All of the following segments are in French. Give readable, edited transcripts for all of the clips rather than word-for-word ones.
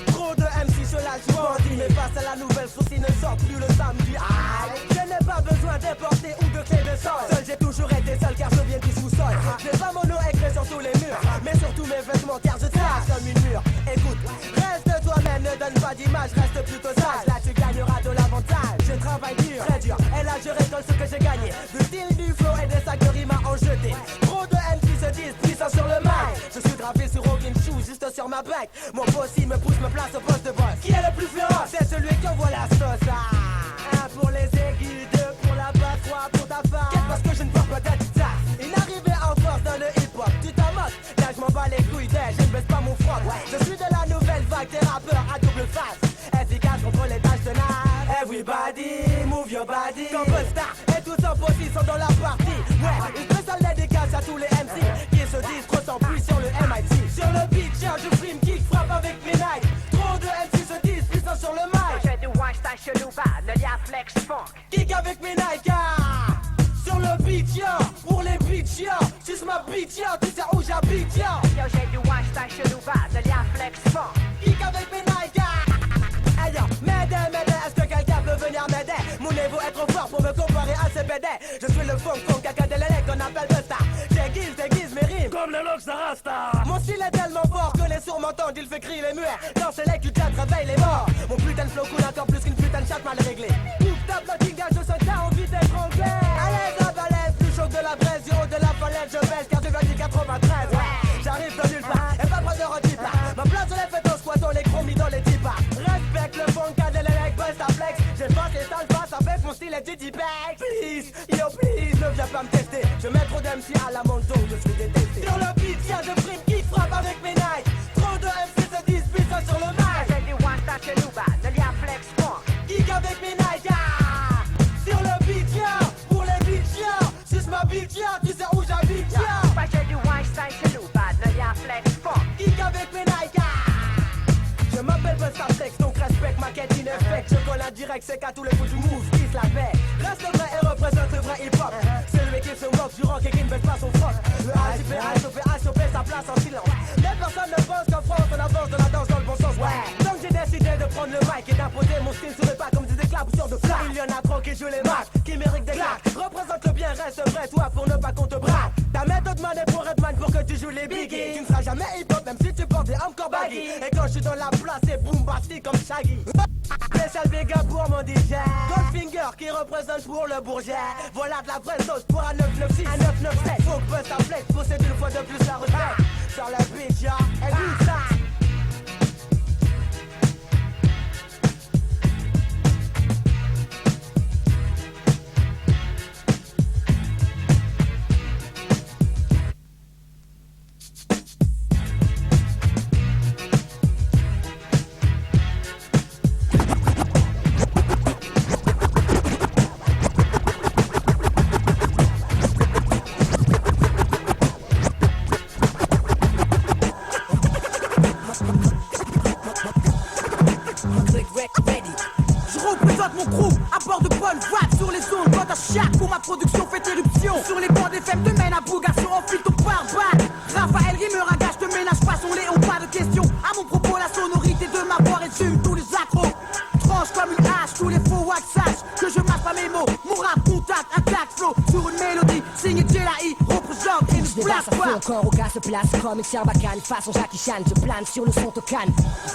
Trop de MC sur la joie, mais face à la nouvelle source, il ne sort plus le samedi. Je n'ai pas besoin d'importer ou de clé de sol. Seul j'ai toujours été seul car je viens du sous-sol. Je n'ai pas mon nom écrit sur tous les murs, mais surtout mes vêtements car je trace comme une mur. Écoute, reste toi-même, ne donne pas d'image, reste plutôt sage. Là tu gagneras de l'avantage. Je travaille dur, très dur, et là je récolte ce que j'ai gagné. Du style, du flow et des sacs de rime à en jeter. Trop de MC se disent puissants sur le mic. Je suis gravé sur aucune shoe, juste sur ma bague. Mon boss il me pousse, me place au poste de boss. Qui est le plus féroce? C'est celui qui envoie la sauce. Un pour les aigus, deux pour la basse, trois pour ta femme. Qu'est-ce parce que je ne vois pas d'adita. Une arrivée en force dans le hip-hop. Tu t'en moques, là je m'en bats les couilles, je ne baisse pas mon front. Je suis de la nouvelle vague des rappeurs à double face. Efficace contre les tâches de nage. Everybody, move your body. Comme star et tous en possible sont dans la partie. Ouais, une spéciale dédicace à tous les MC qui se disent trop sans plus sur le MIT. Sur le beat, je frime, kick, frappe avec mes Nike. Trop de MC se disent puissants sur le mic. J'ai du Weinstein chelou bas, le lia flex funk. Kick avec mes Nike. Sur le beat, yo, pour les beats, yo. Juste ma beat, yo, tu sais où j'habite, yo. Yo, j'ai du Weinstein chelou bas, le lia flex funk. Kick avec mes Nike. Hey yo, m'aider, est-ce que quelqu'un peut venir m'aider? Mon niveau est trop fort pour me comparer à ces BD. Je suis le funk, caca de l'élec qu'on appelle de star. J'aiguise mes rimes comme le Lox Rasta. Mon style est tellement fort que les sourds m'entendent, il fait crier les muets. Dans ce lec, tu te réveille les morts. Mon putain de flow coule encore plus qu'une putain de chatte mal réglée. Coupe ta bloody gage, je sens que t'as envie d'être anglais. Allez, à balèze, plus chaud que de la braise, du haut de la falaise, je baisse car tu vas du 93. J'arrive de nulle part, et pas de redita. Ma place je l'ai faite au squat, on les chromis dans les tipas. Respecte le funk, de l'élec, buzz ta flex. J'ai pas les salles face avec mon style et Diddy Back. Please, yo please, ne viens pas me tester. Je mets trop d'MC à la monto, je suis détesté. Sur le beat, y'a de prime qui frappe avec mes Nike. Trop de MC se disent puissants sur le mic. J'ai du Weinstein chelou bas, le lia flex funk. Geek avec mes Nike. Sur le beat, yo, pour les beats, yo. Juste ma beat, yo, tu sais où j'habite, yo. J'ai du Weinstein chelou bas, le lia flex funk. Geek avec mes Nike. Je m'appelle Bustapex, donc respecte ma quête ineffecte. Je colle en direct, c'est qu'à tous les coups du move, qui se la paix. Reste vrai et représente le vrai hip-hop. Celui qui se moque du rock et qui ne baisse pas son froc. Le HIP, sa place en silence. Les personnes ne pensent qu'en France, on avance de la danse dans le bon sens. Ouais. Donc j'ai décidé de prendre le mic et d'imposer mon style sur les pas comme des éclaboussures de flamme. Il y en a trop qui jouent les maths, qui méritent des claques. Représente le bien, reste vrai, toi, pour ne pas qu'on te braque. Ta méthode man est pour Redman pour que tu joues les biggies. Tu ne seras jamais hip-hop, même si tu portes des encore baggy. Et quand je suis dans la place, c'est bombastique comme Shaggy. Spécial Vega pour mon DJ Goldfinger qui représente pour le Bourget. Voilà de la vraie sauce pour un 996, un 997. Faut que Bust à Flex possède une fois de plus la retraite. Sur la bitch, ya, elle dit ça. Production fait éruption sur les bancs des fèves, te mène à Bouga sur un fil ton pare-balles. Raphaël Rimeur à gage, te ménage pas son Léon, pas de question. À mon propos, la sonorité de ma voix résume tous les accros. Tranche comme une hache, tous les faux wax sachent que je mâche pas mes mots. Mon rap contact, un tac flow sur une mélodie. Signe Jedi, représente et ne place pas. Encore au gars se place comme une Sarbacane. Façon Jackie Chan, je plane sur le son tocan.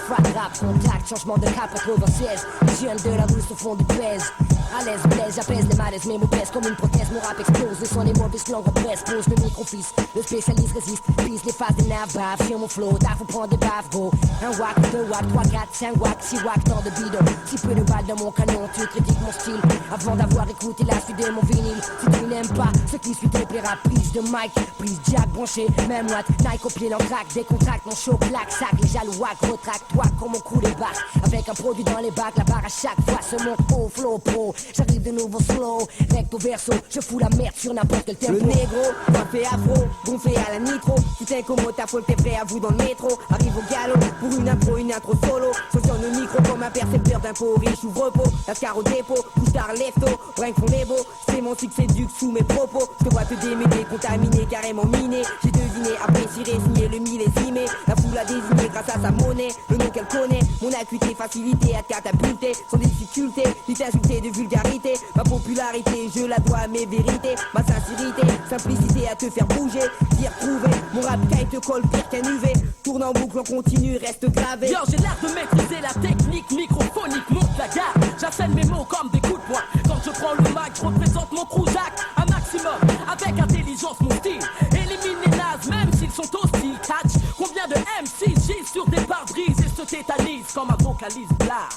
Fat rap, contact, changement de cap 96. Les jeunes de la rue se font du pèse. À l'aise, blaise, j'apaise les malaises, mes mots pèsent comme une prothèse, mon rap explose, les sons des mauvaises langues repressent, pose le micro-fils, le spécialiste résiste, pise les faces des navas, sur mon flow, t'as faut prendre des baffes, go. Un wack, 2 wack, 3, 4, 5 wack, 6 wack, tant de bidon, si peu de balles dans mon canon, tu critiques mon style, avant d'avoir écouté la suite de mon vinyle, si tu n'aimes pas, ce qui suit te plaira, prise de mic, prise jack branché, même watt, Nike au pied, l'entraque, décontracte, mon show, plaque, sac, les jaloux wack, retracte, toi, comme mon coup les basses, avec un produit dans les bacs, la barre à chaque fois, se monte au flow pro, J'arrive de nouveau slow, recto verso, je fous la merde sur n'importe quel tempo. Le négro, coiffé afro, gonflé à la nitro. Putain comment ta folle, t'es prêt à vous dans le métro. Arrive au galop, pour une intro solo. Sanctionne le micro comme un percepteur d'impôts. Riche ouvre pot, lascar au dépôt. Couche-tard lefto, brinque font les beaux. C'est mon succès duc sous mes propos. Je te vois te démêler, contaminé, carrément miné. J'ai deviné, apprécié, résigné, le millésimé. La foule a désigné grâce à sa monnaie, le nom qu'elle connaît. Mon acuité, facilité à te catapulter. Sans difficulté, ni t'insulter de vulgarité. Ma popularité, je la dois à mes vérités. Ma sincérité, simplicité à te faire bouger. T'y retrouver, mon rap caille te colle pire qu'un UV. Tourne en boucle, on continue, reste gravé. Yo, j'ai l'air de maîtriser la technique microphonique, monte la garde. J'assène mes mots comme des coups de poing. Quand je prends le mic, je représente mon Cruzac un maximum, avec intelligence mon style. Élimine les nazes, même s'ils sont hostiles. Catch, combien de MC gissent sur des pare-brises et se tétanisent quand ma vocalise bla.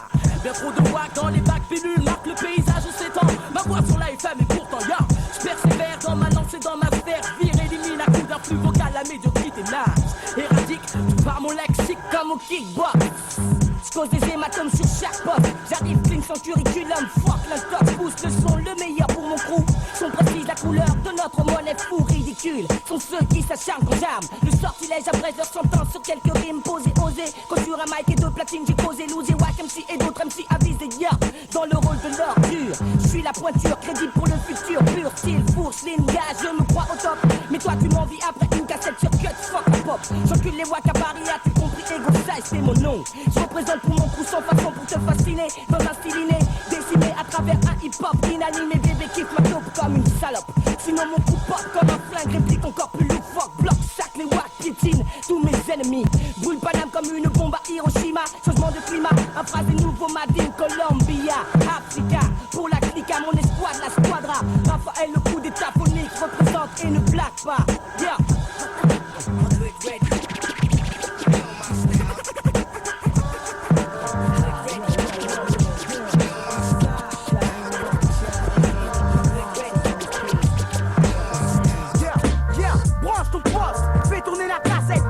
Bien trop de wack dans les bacs pilules marque le paysage où s'étend. Ma voix sur la FM et pourtant yo, je persévère dans ma lancée, dans ma sphère. Vire, élimine à coup d'un flux vocal la médiocrité nage. Éradique, tu pars mon lexique comme au kickbox. J'cause des hématomes sur chaque poste. J'arrive clean sans curriculum. Fuck l'intox, pousse le son, le meilleur pour mon crew. Son précise la couleur de notre monnaie fou ridicule. Sont ceux qui s'acharnent quand j'arme. Le sortilège après leur sentence sur quelques rimes posées, osées. Quand sur un mic et deux platines j'ai causé, losé, wack MC et d'autres MC avisés. Yeah, dans le rôle de l'ordure. J'suis la pointure, crédible pour le futur. Pur style, fourche, ligne, gage, je me crois au top. Mais toi tu m'envies après une cassette sur cut, fuck la pop. J'encule les wack à Paris, as-tu compris? Ego size, c'est mon nom. Je représente pour mon coup sans façon pour te fasciner. Dans un style inné, décimé à travers un hip-hop inanimé. Bébé kiffe ma taupe comme une salope. Sinon mon coup pop comme un flingue, réplique encore plus loufoque. Bloc, sac, les wack, piétine tous mes ennemis. Brûle Paname comme une bombe à Hiroshima. Changement de climat, un phrasé nouveau, Madine, Colombia, Africa. Pour la clique à mon escouade, la squadra. Raphaël, le coup d'état phonique, représente et ne blague pas. Yeah.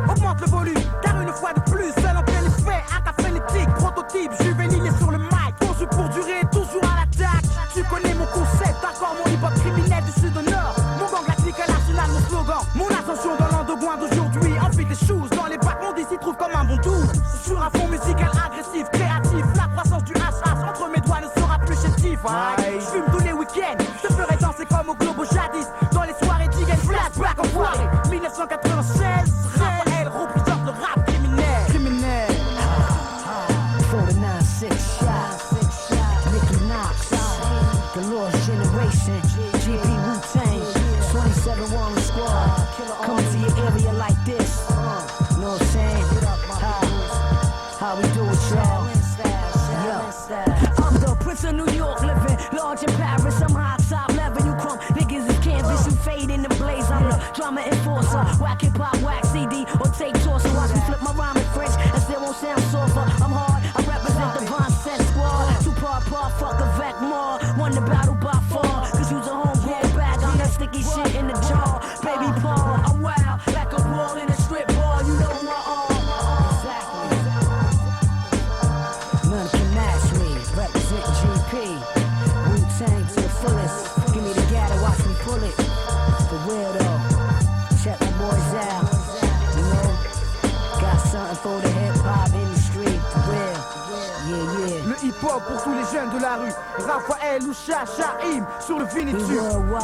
Augmente le volume, car une fois de plus, seul en plein effet, acte frénétique, prototype, juvénile et sur le mic, conçu pour durer, toujours à l'attaque. Tu connais mon concept, encore mon hip-hop criminel du sud au nord. Mon gang, la clique à l'arsenal, mon slogan. Mon ascension dans l'endogouin d'aujourd'hui, ensuite les choses dans les bacs, mon s'y trouve comme un bon doux. Sur un fond musical agressif, créatif, la croissance du hache-hache entre mes doigts ne sera plus chétif. Je fume tous les week-ends, je te ferai danser comme au globo jadis. Dans les soirées d'Igan, flashback en soirée, 1996. New York living large in Paris. I'm high top level. You crumb niggas is canvas. You fade in the blaze. I'm the drama enforcer. Whack hip hop, whack CD or take toss. So watch me flip my rhyme in French and still won't sound softer. I'm hard. I represent the Von Set Squad. Two part, fuck a vec more. Won the battle by far. Cause you's a homegrown bag. I'm that sticky shit in the jar. Baby Paul, I'm wild like a ball in a strip ball. You know who I am. None can match me. Represent GP. Wu-Tang to the fullest. Give me the gather, watch me pull it. For real though. Check my boys out. You know, got something for the hip-hop industry. For real. Yeah, yeah. Le hip-hop pour tous les jeunes de la rue. Raphaël ou Shaim sur le Vinitude. We worldwide.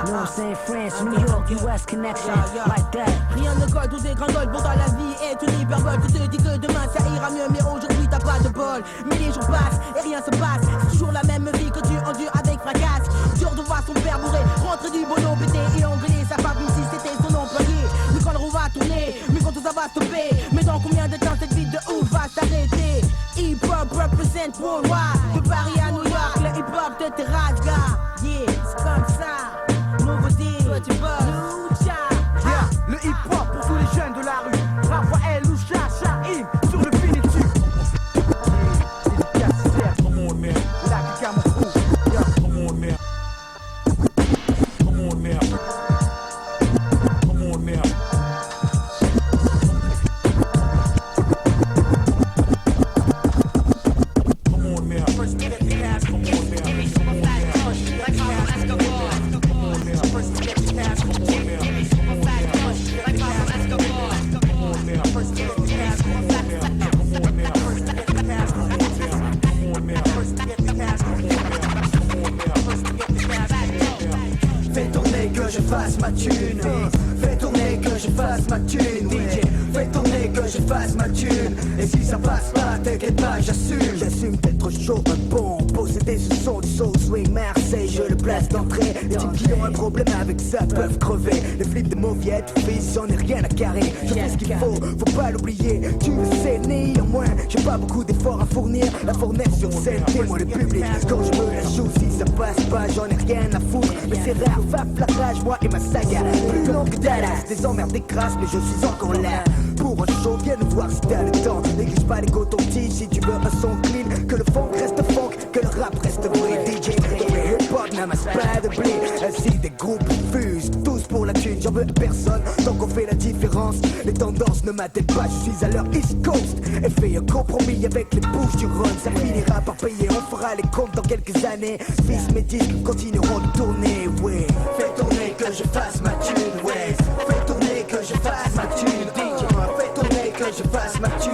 Know what I'm saying? France, New York, US connection. Like that. Rien ne colle, tout est gringole. Pourtant la vie est une hyperbole. Tu te dis que demain ça ira mieux, mais aujourd'hui t'as pas de bol. Mais les jours passent et rien se passe. C'est toujours la même vie que tu endures avec fracas. Dur de voir son père bourré, rentrer du boulot, pété et engueuler sa femme ici, c'était son employé. Mais quand le roue va tourner, mais quand tout ça va stopper. Mais dans combien de temps cette vie de ouf va s'arrêter? Hip-hop represent worldwide. De Paris à New York, le hip-hop te terrasse, gars. Yeah, c'est comme ça. Nouveauté, toi tu bosses. Yeah, le hip-hop pour tous les jeunes de la rue. Raphaël ou Shaim sur le Vinitude. Come on now. La clique à mon crew. Yeah. Come on now. Come on now. Come on now. Come on now. First minute, come on now. ma thune, DJ. Fais tourner que je fasse ma thune. Et si ça passe pas, t'inquiète pas, j'assume. J'assume d'être chaud, un bon. Posséder ce son du soul swing Marseille, je le place d'entrée. Les types qui ont un problème avec ça peuvent crever. Les flips de mauviettes, fils, j'en ai rien à carrer. Je fais ce qu'il faut pas l'oublier. Tu le sais, néanmoins, j'ai pas beaucoup d'efforts à fournir. La fournaise sur scène, témoin le public. Quand je me la joue, si ça passe pas, j'en ai rien à foutre. Mais c'est rare, faf, la rage, moi et ma saga. Plus longue que Dallas, des emmerdes, des crasses, mais je suis encore là. Pour un show, viens nous voir si t'as le temps. Néglige pas les cotons-tiges si tu veux un son clean. Que le funk reste funk, que le rap reste vrai. DJ, hip-hop n'amasse pas de blé. Ainsi des groupes fusent, tous pour la thune, j'en veux à personne. Tant qu'on fait la différence, les tendances ne m'atteignent pas, je suis à leur East Coast. Et fais un compromis avec les bouches du Rhône, ça finira par payer, on fera les comptes dans quelques années. Fils, mes disques continueront de tourner, ouais. Fais tourner que je fasse ma thune, ouais. Fais tourner que je fasse ma thune, DJ. Fais tourner que je fasse ma thune.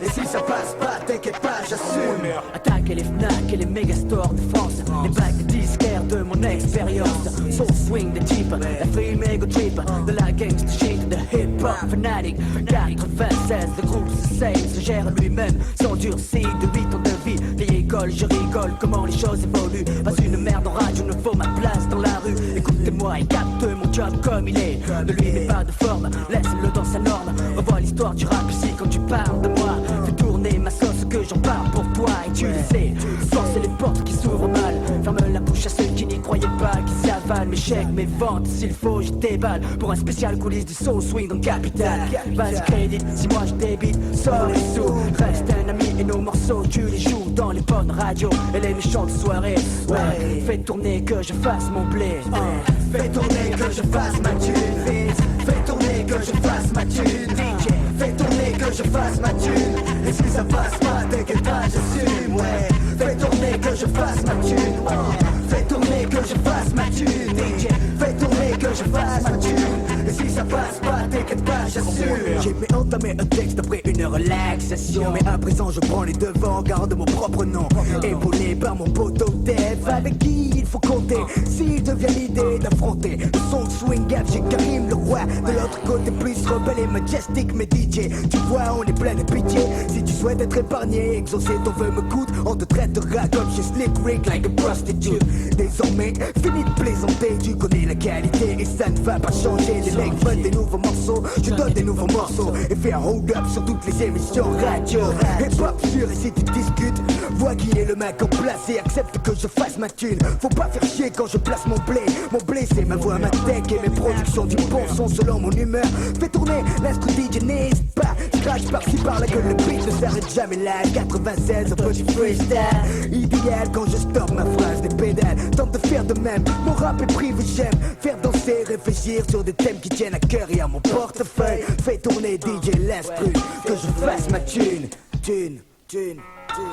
Et si ça passe pas, t'inquiète pas, j'assume. Attaquer les Fnac et les megastores de France. Les bacs de disquaires de mon expérience. Soul swing de type, la free mega trip. De la gangsta shit, de hip hop fanatic. 96, le groupe se sait, se gère lui-même. S'endurcit de 8 ans de vie. Vieille école, je rigole, comment les choses évoluent. Pas une merde en radio, ne faut ma place dans la rue. Écoutez-moi et capte mon job comme il est. De lui mais pas de forme, laisse-le dans sa norme. Revois l'histoire du rap ici quand tu parles de moi. Fais tourner ma sauce que j'en parle pour toi et tu le sais. Force les portes qui s'ouvrent mal. Ferme la bouche à ceux qui n'y croyaient pas, qui s'avalent mes chèques, mes ventes. S'il faut, je déballe pour un spécial coulisses du soul swing dans le capital. Vas-y crédit, si moi je débite, sors les sous. Reste un ami et nos morceaux, tu les joues dans les bonnes radios et les méchantes soirées. Ouais, fais tourner que je fasse mon blé. Fais tourner que je fasse ma thune. Fais tourner que je fasse ma thune, DJ. Fais tourner que je fasse ma thune. Et si ça passe pas, t'inquiète pas, j'assume, ouais. Fais tourner que je fasse ma thune, Fais tourner que je fasse ma thune, DJ. Fais tourner que je fasse ma thune. Et si ça passe pas, t'inquiète pas, j'assume. J'ai entamé un texte après une relaxation. Mais à présent je prends les devants, garde mon propre nom. Épaulé par mon poteau Dev, avec qui il faut compter s'il devient l'idée d'affronter le son swing gap. J'ai Karim le roi, de l'autre côté plus rebelle et majestic. Mais DJ, tu vois on est plein de pitié. Si tu souhaites être épargné, exaucer ton vœu me coûte. On te traitera comme chez Slick Rick like a prostitute. Désormais, fini de plaisanter, tu connais la qualité et ça ne va pas changer. Les mecs veulent des nouveaux morceaux, je donne des nouveaux morceaux. Et fais un hold up sur toutes les émissions radio. Hip hop sûr et si tu discutes, vois qui est le mec en place et accepte que je fasse ma thune. Faut pas faire chier quand je place mon blé. Mon blé c'est ma voix, ma tech et mes productions du bon son selon mon humeur. Fais tourner l'instru DJ, n'hésite pas. Scratch par-ci par-là que le beat ne s'arrête jamais là. 96, un petit freestyle. Idéal quand je stoppe ma phrase des pédales. Tente de faire de même, mon rap est privé, j'aime faire danser, réfléchir sur des thèmes qui tiennent à cœur et à mon portefeuille. Fais tourner DJ l'instru, que je fasse ma thune. Thune, thune, thune.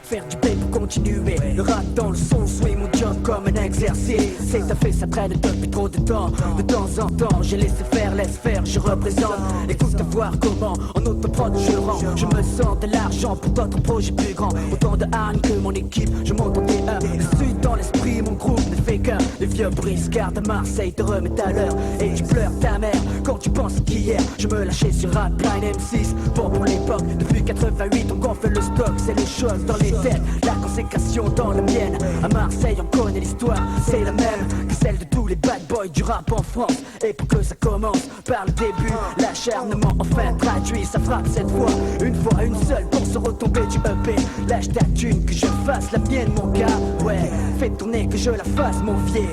Faire du pain pour continuer. Le rap dans le son swing, mon job comme un exercice. C'est à fait, ça traîne depuis trop de temps. De temps en temps, j'ai laissé faire, laisse faire, je représente. Écoute voir comment en autoprod je rends. Je me sens de l'argent pour d'autres projets plus grands. Autant de hargne que mon équipe, je monte en D1. Je suis dans l'esprit, mon groupe ne fait qu'un. Les vieux briscards de Marseille te remettent à l'heure. Et tu pleures ta mère quand tu penses qu'hier je me lâchais sur Rap Line M6. Bon pour l'époque, depuis 88 on gonfle le stock. C'est les choses dans les têtes, la consécration dans la mienne. À Marseille on connaît l'histoire, c'est la même que celle de tous les bad boys du rap en France. Et pour que ça commence par le début, l'acharnement enfin traduit sa frappe cette fois. Une fois, une seule pour se retomber du EP. Lâche ta thune que je fasse la mienne mon gars. Ouais, fais tourner que je la fasse mon vieux.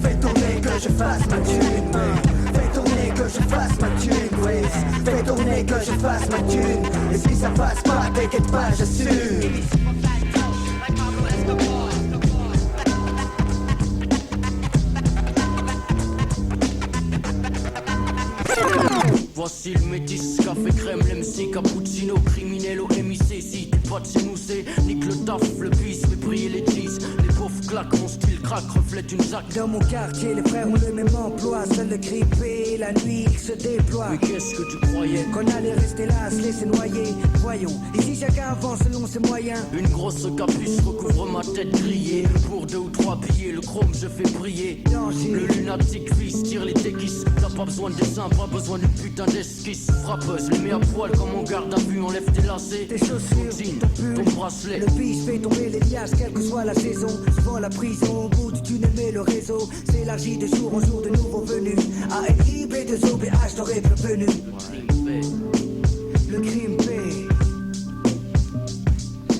Fais tourner que je fasse ma thune. Fais tourner que je fasse ma thune, ouais. Fais tourner que je fasse ma thune. Et si ça passe pas, t'inquiète pas, j'assume. Voici le métis, café crème, l'MC, cappuccino, criminello, MIC. Si t'es pas de chez nous, c'est nique le taf, le bis, mais briller les jeans. Les pauvres claquent mon style crack reflète une zac. Dans mon quartier, les frères ont le même emploi. Seul le grippé, la nuit il se déploie. Mais qu'est-ce que tu croyais? Qu'on allait rester là, se laisser noyer. Voyons, ici chacun avance selon ses moyens. Une grosse capuche recouvre ma tête grillée. Pour 2 ou 3 billets, le chrome je fais briller. Le lunatique vise, tire les déguises. T'as pas besoin de dessin, pas besoin d'une putain d'esquisse. Frappeuse, les mets à poil comme on garde à vue. Enlève tes lacets, tes chaussures, jean, ton pull, ton bracelet. Le biche fait tomber les liasses, quelle que soit la saison. Souvent la prison, au bout du tunnel, mais le réseau s'élargit de jour en jour de nouveaux venus. ALIB et 2OBH t'aurais prévenu. Le crime paie.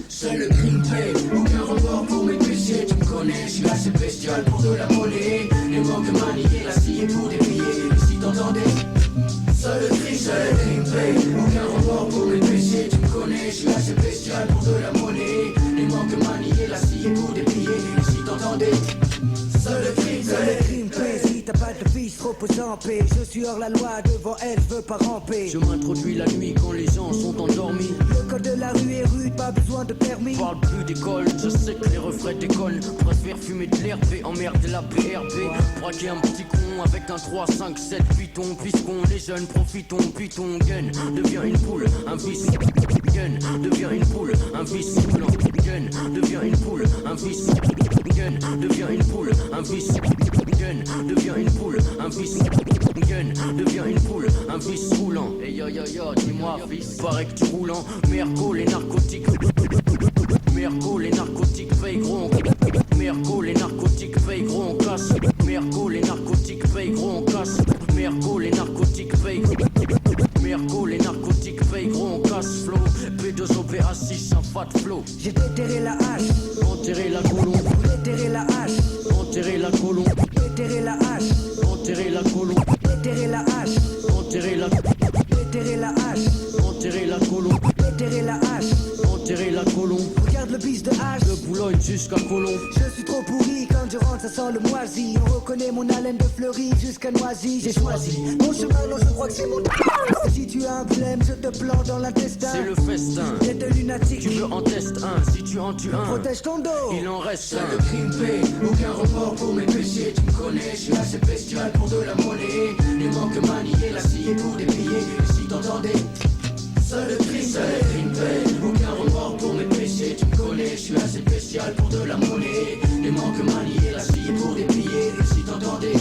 C'est le crime paie. Aucun remords pour mes péchés, tu me connais. Je suis assez bestial pour de la monnaie. Les manques manier la scie pour des billets. Si t'entendais, seul le crime paie. Aucun remords pour mes péchés, tu me connais. Je suis assez bestial pour de la monnaie. Les manques manier la scie pour des billets. Si t'entendais, seul le crime paie. Si t'as pas de fils, repose en paix. Je suis hors la loi, devant elle, je veux pas ramper. Je m'introduis la nuit quand les gens sont endormis. Le code de la rue est rude, pas besoin de permis. Parle plus d'école, je sais que les refrains déconnent. Préfère fumer de l'herbe et emmerder la PRP. Braquer un petit con avec un 3, 5, 7 python. Puisqu'on est jeunes, profitons, python, gun. Devient une poule, un vice. Gun, devient une poule, un vice. Gun, devient une poule, un vice. Gun, devient une poule, un vice. Gun, devient une poule, un vice. Gun, devient une poule, un vice roulant. Hey yo yo yo, dis-moi fils, paraît que tu roulant. Merco, les narcotiques. Merco, les narcotiques payent gros. Merco, les narcotiques payent gros, on casse. Merco, les narcotiques payent gros, on casse. Merco, les narcotiques payent gros. Merco, les narcotiques payent gros, on casse flow. P2OPA6, un fat flow. J'ai déterré la hache, enterré la colombe. déterré la hache, enterré la colombe. déterré la hache, enterré la colombe. déterré la hache, enterré la déterré la hache, enterré la colombe. déterré la hache, enterré la colombe. Regarde le bis de hache, De Boulogne jusqu'à Colombe. je suis trop pourri, quand je rentre ça sent le moisi. On reconnaît mon haleine de fleurie jusqu'à Noisy. J'ai choisi mon chemin, non je crois que c'est mon. Si tu as un problème, je te plante dans l'intestin. C'est le festin. T'es de lunatique, Tu veux en tester un, si tu en tues un, protège ton dos. il en reste un. Le crime paie, aucun remords pour mes péchés. Tu me connais, je suis assez bestial pour de la monnaie. Les manques manier la scie pour des billets. Si t'entendais, seul le crime paie. Aucun remords pour mes péchés. Tu me connais, je suis assez bestial pour de la monnaie. Les manques manier la scie pour des billets. Si t'entendais,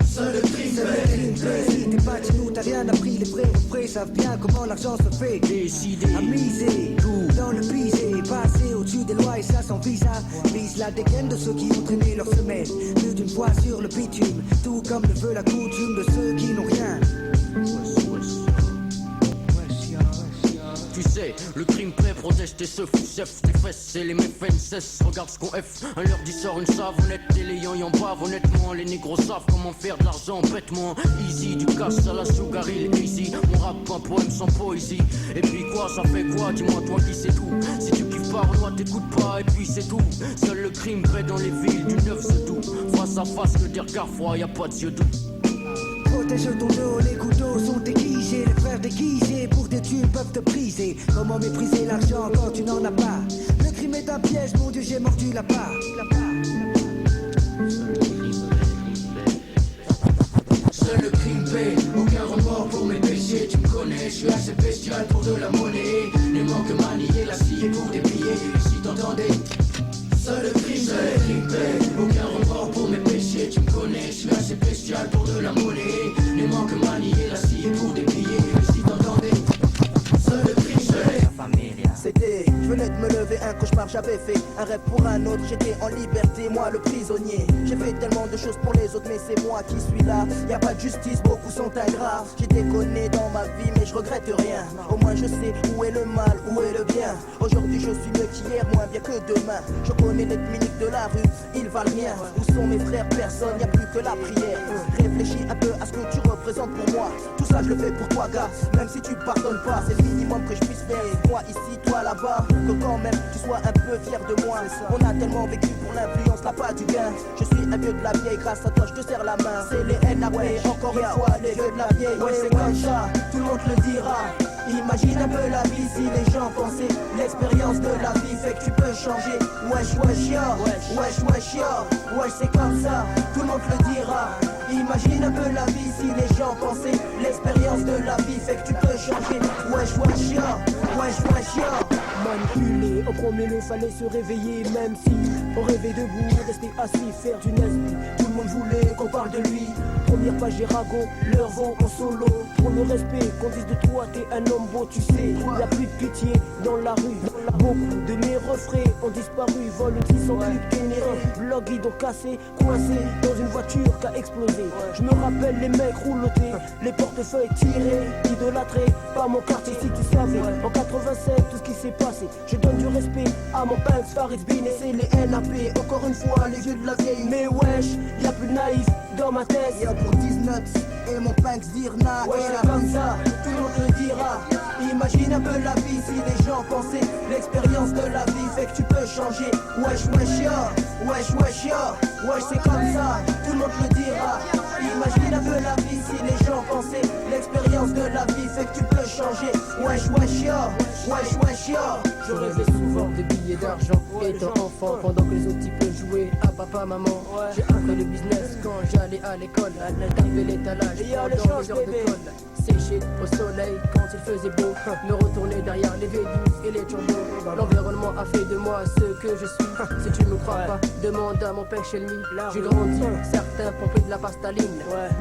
seul le crime paie. Si t'es pas chez nous, t'as rien appris. Les vrais savent bien comment l'argent se fait. Décidé, À miser, tout dans le pisé. Passer au-dessus des lois et ça sans visa. Vise la dégaine de ceux qui ont traîné leur semelle. Plus d'une fois sur le bitume. Tout comme le veut la coutume de ceux qui n'ont rien. tu sais, le crime paie, protège tes seufs, chef, tes fesses et les méfaits cessent. Regarde ce qu'on F, un leur dit sort une savonnette et les yan bavent. Honnêtement, les négros savent comment faire de l'argent bêtement. Easy, du cash à la sugar hill, easy. Mon rap, un poème sans poésie. Et puis quoi, ça fait quoi, dis-moi toi qui sais tout. Si tu kiffes pas, Renoir t'écoutes pas et puis c'est tout. Seul le crime paie dans les villes du 9 tout. Face à face, que des regards froids, y'a pas de yeux doux. Protège ton dos, les couteaux sont aiguisés. Les frères déguisés pour des tubes peuvent te briser. Comment mépriser l'argent quand tu n'en as pas? Le crime est un piège, mon Dieu, j'ai mordu la part. Seul le crime paie, aucun remords pour mes péchés. Tu me connais, je suis assez bestial pour de la monnaie. Les manques manier la scie pour des billets. Si t'entendais, seul le crime paie, aucun remords pour mes péchés. Tu me connais, je suis assez bestial pour de la monnaie. Les manques manier la scie pour des billets. Si t'entendais, seul le crime paie. C'était, je venais de me lever, un cauchemar j'avais fait. Un rêve pour un autre, j'étais en liberté, moi le prisonnier. J'ai fait tellement de choses pour les autres, mais c'est moi qui suis là. Y a pas de justice, beaucoup sont ingrats. J'ai déconné dans ma vie, mais je regrette rien. Au moins je sais où est le mal, où est le bien. Aujourd'hui je suis mieux qu'hier, moins bien que demain. Je connais les miniques de la rue, ils valent rien. Où sont mes frères, personne, y a plus que la prière. Réfléchis un peu à ce que tu représentes pour moi. Tout ça je le fais pour toi gars, même si tu pardonnes pas. C'est le minimum que je puisse faire, moi ici, toi là-bas. Que quand même tu sois un peu fier de moi. On a tellement vécu pour l'influence, là pas du gain. Je suis un vieux de la vieille, grâce à toi je te serre la main. C'est les NAP, encore une fois les vieux de la vieille. Ouais c'est comme ça, tout le monde le dira. Imagine un peu la vie si les gens pensaient. L'expérience de la vie fait que tu peux changer. Wesh wesh yo, wesh wesh yo, wesh c'est comme ça, tout le monde le dira. Imagine un peu la vie si les gens pensaient. L'expérience de la vie fait que tu peux changer. Wesh wesh yo, wesh wesh yo. Manipulé, en premier lieu fallait se réveiller. Même si on rêvait debout, rester assis, faire du Nesby. Tout le monde voulait qu'on parle de lui. Première page des ragots, leur vent en solo. Pour le respect, qu'on dise de toi t'es un homme beau, tu sais. Y'a plus de pitié dans la rue. Beaucoup de mes refrains ont disparu. Vol 10 en clip généré. Blog guidon cassé, coincé dans une voiture qui a explosé. Je me rappelle les mecs roulotés, les portefeuilles tirés, idolâtrés par mon quartier. Si tu savais, en 87 tout ce qui s'est passé. Je donne du respect à mon Banks, Farid Bin et c'est les NAP. Encore une fois les yeux de la vieille. Mais wesh, y'a plus de naïf dans ma tête. Y'a pour 10 nuts et mon Banks Dirna. Ouais, c'est comme ça, tout le monde le dira. Imagine un peu la vie si les gens pensaient. L'expérience de la vie fait que tu peux changer. Wesh wesh yo, wesh wesh yo, wesh c'est comme ça, tout le monde le dira. Imagine un peu la vie si les gens pensaient. L'expérience de la vie fait que tu peux changer. Wesh wesh yo, wesh wesh yo. Je rêvais souvent de billets d'argent étant enfant, pendant que les autres types jouaient à papa maman. J'ai appris le business quand j'allais à l'école. Taper l'étalage pendant les heures de colle. Sécher au soleil quand il faisait beau. Me retourner derrière les V12 et les turbos. L'environnement a fait de moi ce que je suis. Si tu me crois pas, demande à mon père chez lui. J'ai grandi, certains pompaient de la pastaline.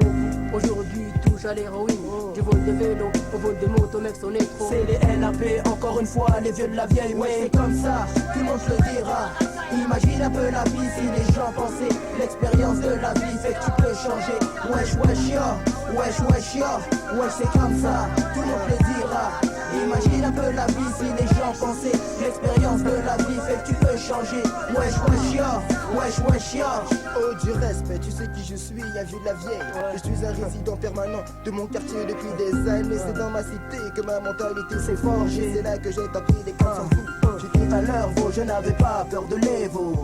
Beaucoup aujourd'hui touchent à l'héroïne. Je vole des vélos, on vole des motos, mec, on est trop. C'est les NAP, encore une fois, les vieux de la vieille. Ouais, c'est comme ça, tout le monde le dira. Imagine un peu la vie si les gens pensaient. L'expérience de la vie fait que tu peux changer. Wesh wesh yo, wesh wesh yo, wesh c'est comme ça, tout le monde le dira. Imagine un peu la vie si les gens pensaient. L'expérience de la vie fait que tu peux changer. Wesh wesh yo, wesh wesh yo. Oh du respect, tu sais qui je suis, y'a vu de la vieille. Je suis un résident permanent de mon quartier depuis des années. C'est dans ma cité que ma mentalité s'est forgée. C'est là que j'ai tapé des cannes sans fou. J'étais valeur vaut, je n'avais pas peur de l'évo.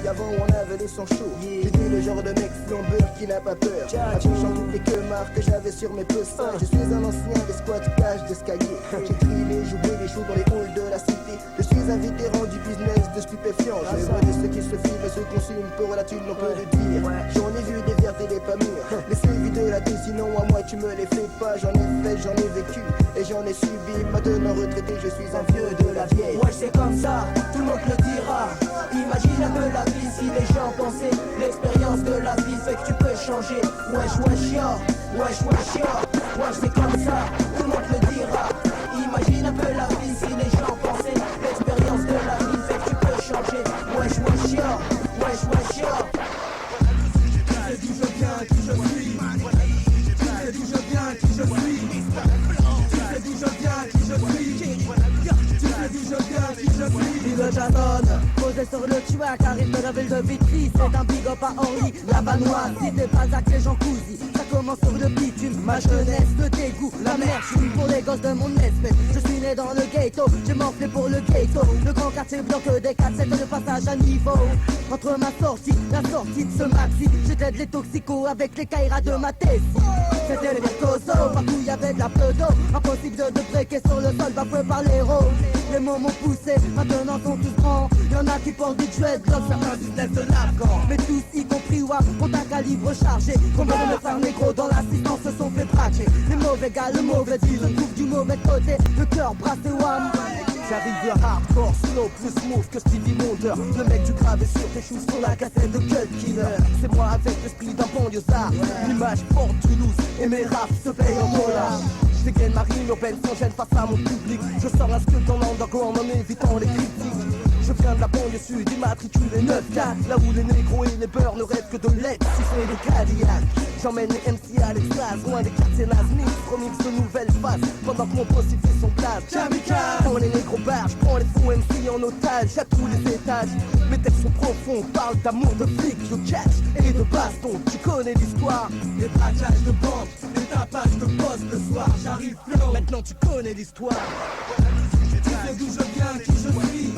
Avant on avait le sang chaud. J'étais le genre de mec flambeur qui n'a pas peur. Affichant toutes les queumards que j'avais sur mes peusins. Je suis un ancien des squats cage d'escalier. J'ai trilé, joué les shows dans les halls de la cité. Je suis un vétéran du business de stupéfiants. Je vois de ceux qui se filment et se consument pour la thune, on peut le dire. J'en ai vu des vertes et des pas mûres. Les séries de la thé, sinon à moi tu me les fais pas. J'en ai fait, j'en ai vécu et j'en ai subi. Maintenant retraité, je suis un vieux de la vieille. Ouais c'est comme ça, tout le monde le dira. Imagine un peu la vie si les gens pensaient. L'expérience de la vie fait que tu peux changer. Wesh wesh yo, wesh wesh yo, wesh c'est comme ça, tout le monde le dira. Imagine un peu la vie si les gens pensaient. L'expérience de la vie fait que tu peux changer. Wesh wesh yo, wesh wesh yo. Tu sais d'où je viens, qui je suis. Tu sais d'où je viens, qui je suis. Tu sais d'où je viens, qui je suis. Tu sais d'où je viens, qui je suis. Vive Jason, posé sur le tuac, arrive de la ville de Vitry. C'est un big up à Henri, la Vanoise. Si t'es pas avec les gens cousy, ça commence sur le bitume. Ma jeunesse, le dégoût, la merde, je suis pour les gosses de mon espèce. Je suis né dans le ghetto, j'ai morflé pour le ghetto. Le grand quartier bloque des 4-7 de passage à niveau. Entre ma sortie, la sortie de ce maxi, j'étais de les toxicos avec les caïras de ma thèse. C'était le virtuoso, partout y'avait de la pseudo. Impossible de breaker sur le sol, bafoué par les héros. Les mots m'ont poussé, maintenant sont tous grands. Y'en a qui portent du dreadlock, certains business de l'Afghan. Mais tous, y compris WAP, ont un calibre chargé. Combien de frères négros dans l'assistance se sont fait braquer. Les mauvais gars, le mauvais deal, se trouvent du mauvais côté. Le cœur brassé WAM. J'arrive de hardcore, slow, plus smooth que Stevie Wonder. Le mec du gravé sur tes choux sur la cassette de Cut Killer. C'est moi avec l'esprit d'un banlieusard. L'image forte du loose et mes raps se payent en dollars. Je dégaine Marine Le Pen sans gêne face à mon public. Je sors un skull dans l'underground en évitant les critiques. Je viens de la banlieue sud, immatriculé 9-4. Là où les négros et les beurs ne rêvent que de lettres, si c'est des Cadillacs. J'emmène les MC à l'extase, loin des quartiers nazis. Remix de nouvelles phases, pendant que mon boss il fait son blast. Kamikaze. Prends les négros bars, j'prends les fous MC en otage. J'à tous les étages, mes textes sont profonds. Parle d'amour, de flic, de catch et de baston. Tu connais l'histoire, les braquages de banque, les tapages de poste le soir. J'arrive flow, maintenant tu connais l'histoire. Tu sais d'où je viens, qui je suis.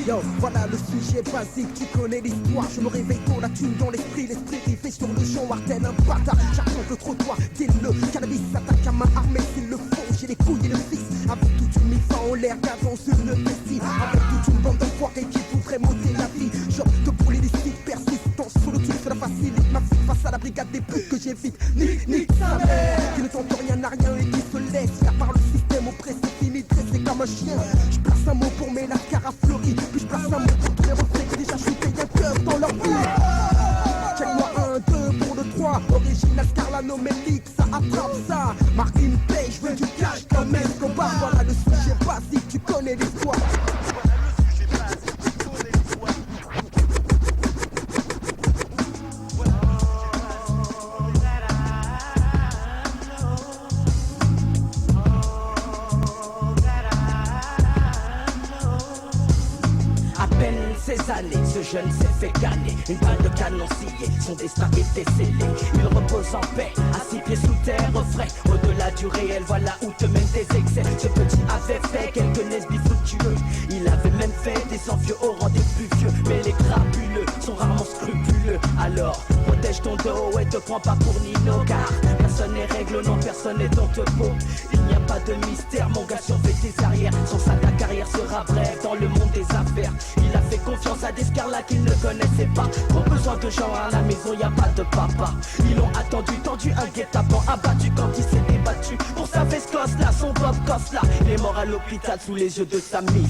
Yo, voilà le sujet basique, tu connais l'histoire. Je me réveille pour la thune dans l'esprit rivé sur le champ, tel un bâtard. J'arpente le trottoir, dis-le. Cannabis s'attaque à main armée s'il le faut. J'ai les couilles et le fils, avec toute une mifa en l'air, gazant sur une vessie. Avec toute une bande d'enfoirés qui voudraient m'ôter la vie. J'opte pour l'illicite, persistance, sous le truc, cela facilite ma vie face à la brigade des putes que j'évite. Nique sa mère, qui ne tente rien à rien et qui se laisse faire par le système oppressé, fini dressé comme un chien. Je place un mot pour mes lascars fleuris, puis je place un mot pour tous les reflets que déjà shooté un cœur dans leur vie. Check-moi 1, 2 pour le 3, original Scarlanomélique, ça attrape ça. Marine Pay, je veux du cash comme Escobar. Voilà le sujet basique, tu connais l'histoire. Ce jeune s'est fait canner, une balle de canon sciée, son destin était scellé. Il repose en paix, à 6 pieds sous terre, au frais, au-delà du réel, voilà où te mènent tes excès. Ce petit avait fait quelques nesbis fructueux, il avait même fait des envieux au rang des plus vieux. Mais les crapuleux sont rarement scrupuleux, alors protège ton dos et te prends pas pour Nino, car personne n'est règle, non personne n'est dans te peau. Il n'y a pas de mystère, mon gars surveille tes arrières, sans ça ta carrière sera brève dans le monde des affaires. Il a fait confiance à des scarlats qu'il ne connaissait pas. Trop besoin de gens à la maison, y a pas de papa. Ils l'ont attendu, tendu, un guet-apens abattu quand il s'est débattu pour sa vescosse là, son Bob Goss là. Il est mort à l'hôpital sous les yeux de sa mif.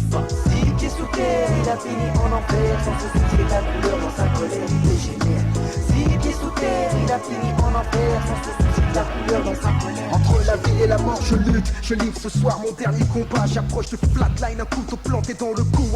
6 pieds sous terre, il a fini en enfer, sans se soucier de la couleur dans sa colère, il dégénère. 6 pieds sous terre, il a fini en enfer, sans se soucier de la couleur dans sa colère. Entre la vie et la mort, je lutte, je livre ce soir mon dernier combat. J'approche de flatline, un couteau planté dans le cou,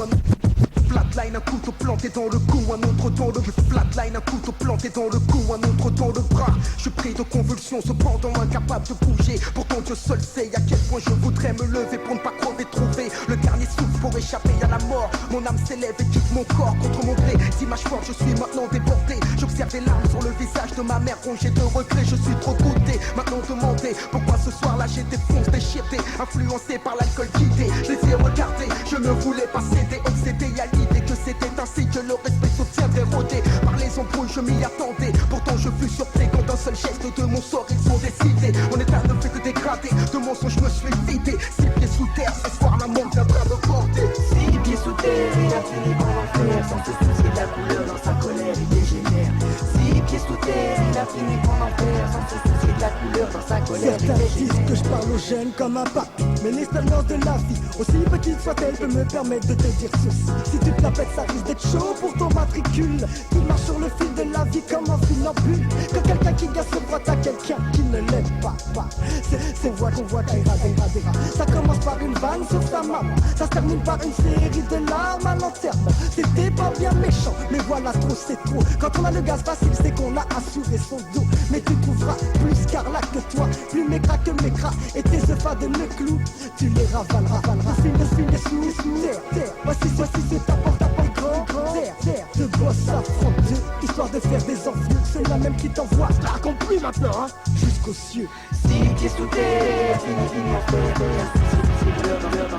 flatline, un couteau planté dans le cou, un autre dans le flatline, un couteau planté dans le cou, un autre dans le bras. Je prie de convulsions, cependant incapable de bouger. Pourtant Dieu seul sait à quel point je voudrais me lever pour ne pas crever, trouver le dernier souffle pour échapper à la mort. Mon âme s'élève et quitte mon corps contre mon gré. D'image forte, je suis maintenant déporté. J'observe les larmes sur le visage de ma mère rongée de regret. Je suis trop goûté, maintenant demandé pourquoi ce soir-là j'ai défoncé, déchiqueté, influencé par l'alcool guidé. Je les ai regardés, je ne voulais pas céder, obsédé à l'idée que c'était ainsi que le respect s'obtiendrait rodé. Par les embrouilles je m'y attendais, pourtant je fus surpris quand d'un seul geste de mon sort ils sont décidés. Mon état ne fait que dégrader, de mensonges je me suis vidé. 6 pieds sous terre, ce soir la mort viendra me porter. 6 pieds sous terre, il a fini en enfer, sans se soucier de la couleur dans sa colère, il dégénère. 6 pieds sous terre, il a fini en enfer, sans se soucier de la couleur dans sa colère, il Certains disent dégénère. que je parle aux jeunes comme un pape, mais l'expérience de la vie, aussi petite soit-elle, peut me permettre de te dire ceci. Si tu te la pètes, ça risque d'être chaud pour ton matricule. Tu marches sur le fil de la vie comme un funambule. Que quelqu'un qui gagne se frotte à quelqu'un qui ne l'aime pas. C'est voix qu'on voit Kaira. Ça commence par une vanne sur sa maman, ça se termine par une série de larmes à l'enterrement. C'était pas bien méchant, mais voilà trop c'est trop. Quand on a le gaz facile, c'est qu'on a assuré son dos. Mais tu trouveras plus Scarla que toi, plus mécra que mécra. Et tes œufs de le clou, tu les ravaleras. Le film sous terre. Voici c'est ta porte grand. Terre, de boss affronteux, histoire de faire des envieux. C'est la même qui t'envoie, je la compris maintenant, hein, jusqu'aux cieux. 6 pieds sous terre, fini en terre, c'est couleur dans terre,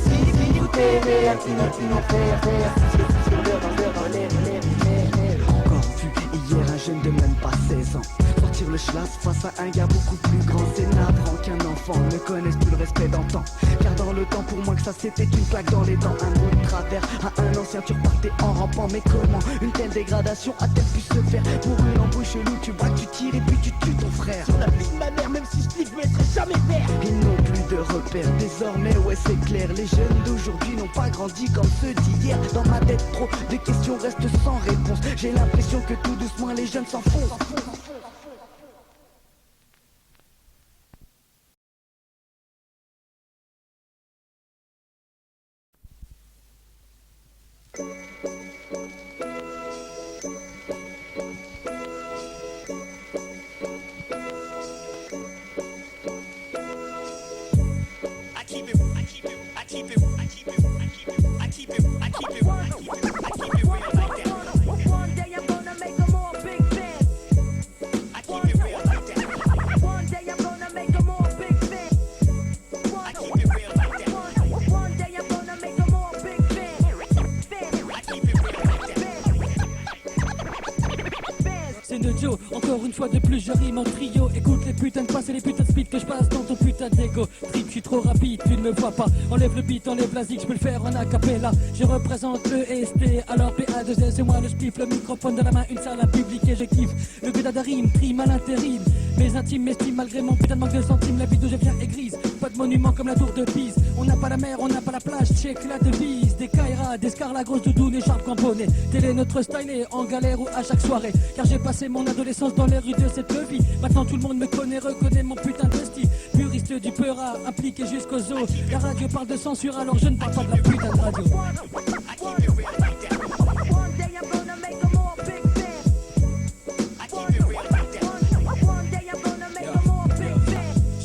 6 pieds sous terre, fini en terre, c'est couleur dans l'air. Encore vu hier un jeune de même pas 16 ans sortir le schlass face à un gars beaucoup plus grand. C'est navrant qu'un enfant ne connaisse plus le respect d'antan, car dans le temps pour moi que ça c'était une claque dans les dents. Un mot de travers à un ancien tu repartais en rampant. Mais comment une telle dégradation a-t-elle pu se faire? Pour une embrouille chelou tu bois, tu tires et puis tu tues ton frère. Sur la vie de ma mère, même si je ne laisserai jamais faire. Ils n'ont plus de repères désormais, ouais c'est clair. Les jeunes d'aujourd'hui n'ont pas grandi comme ceux d'hier. Dans ma tête trop de questions restent sans réponse. J'ai l'impression que tout doucement les jeunes s'enfoncent. One day I'm gonna make them all big fans. Joe. Encore une fois de plus, je rime en trio. Écoute les putains de passes et les putains de speed que je passe dans ton putain d'ego. Trip, je suis trop rapide, tu ne me vois pas. Enlève le beat, enlève la zig, je peux le faire en acapella. Je représente le ST, alors PA2S, c'est moi le spliff. Le microphone dans la main, une salle à public et je kiffe. Le gars d'arim, prime à l'intérim. Mes intimes m'estiment malgré mon putain de manque de centimes. La vie d'où je viens est grise, pas de monument comme la tour de Pise. On n'a pas la mer, on n'a pas la plage, check la devise. Des Kaira, des Scar, la grosse doudoune, écharpe cramponnée. Tel est notre style et en galère ou à chaque soirée. Car j'ai passé mon adolescence dans les rues de cette vie. Maintenant tout le monde me connaît, reconnaît mon putain de style. Puriste du peura, impliqué jusqu'aux os. La radio parle de censure alors je ne parle pas de la putain de radio.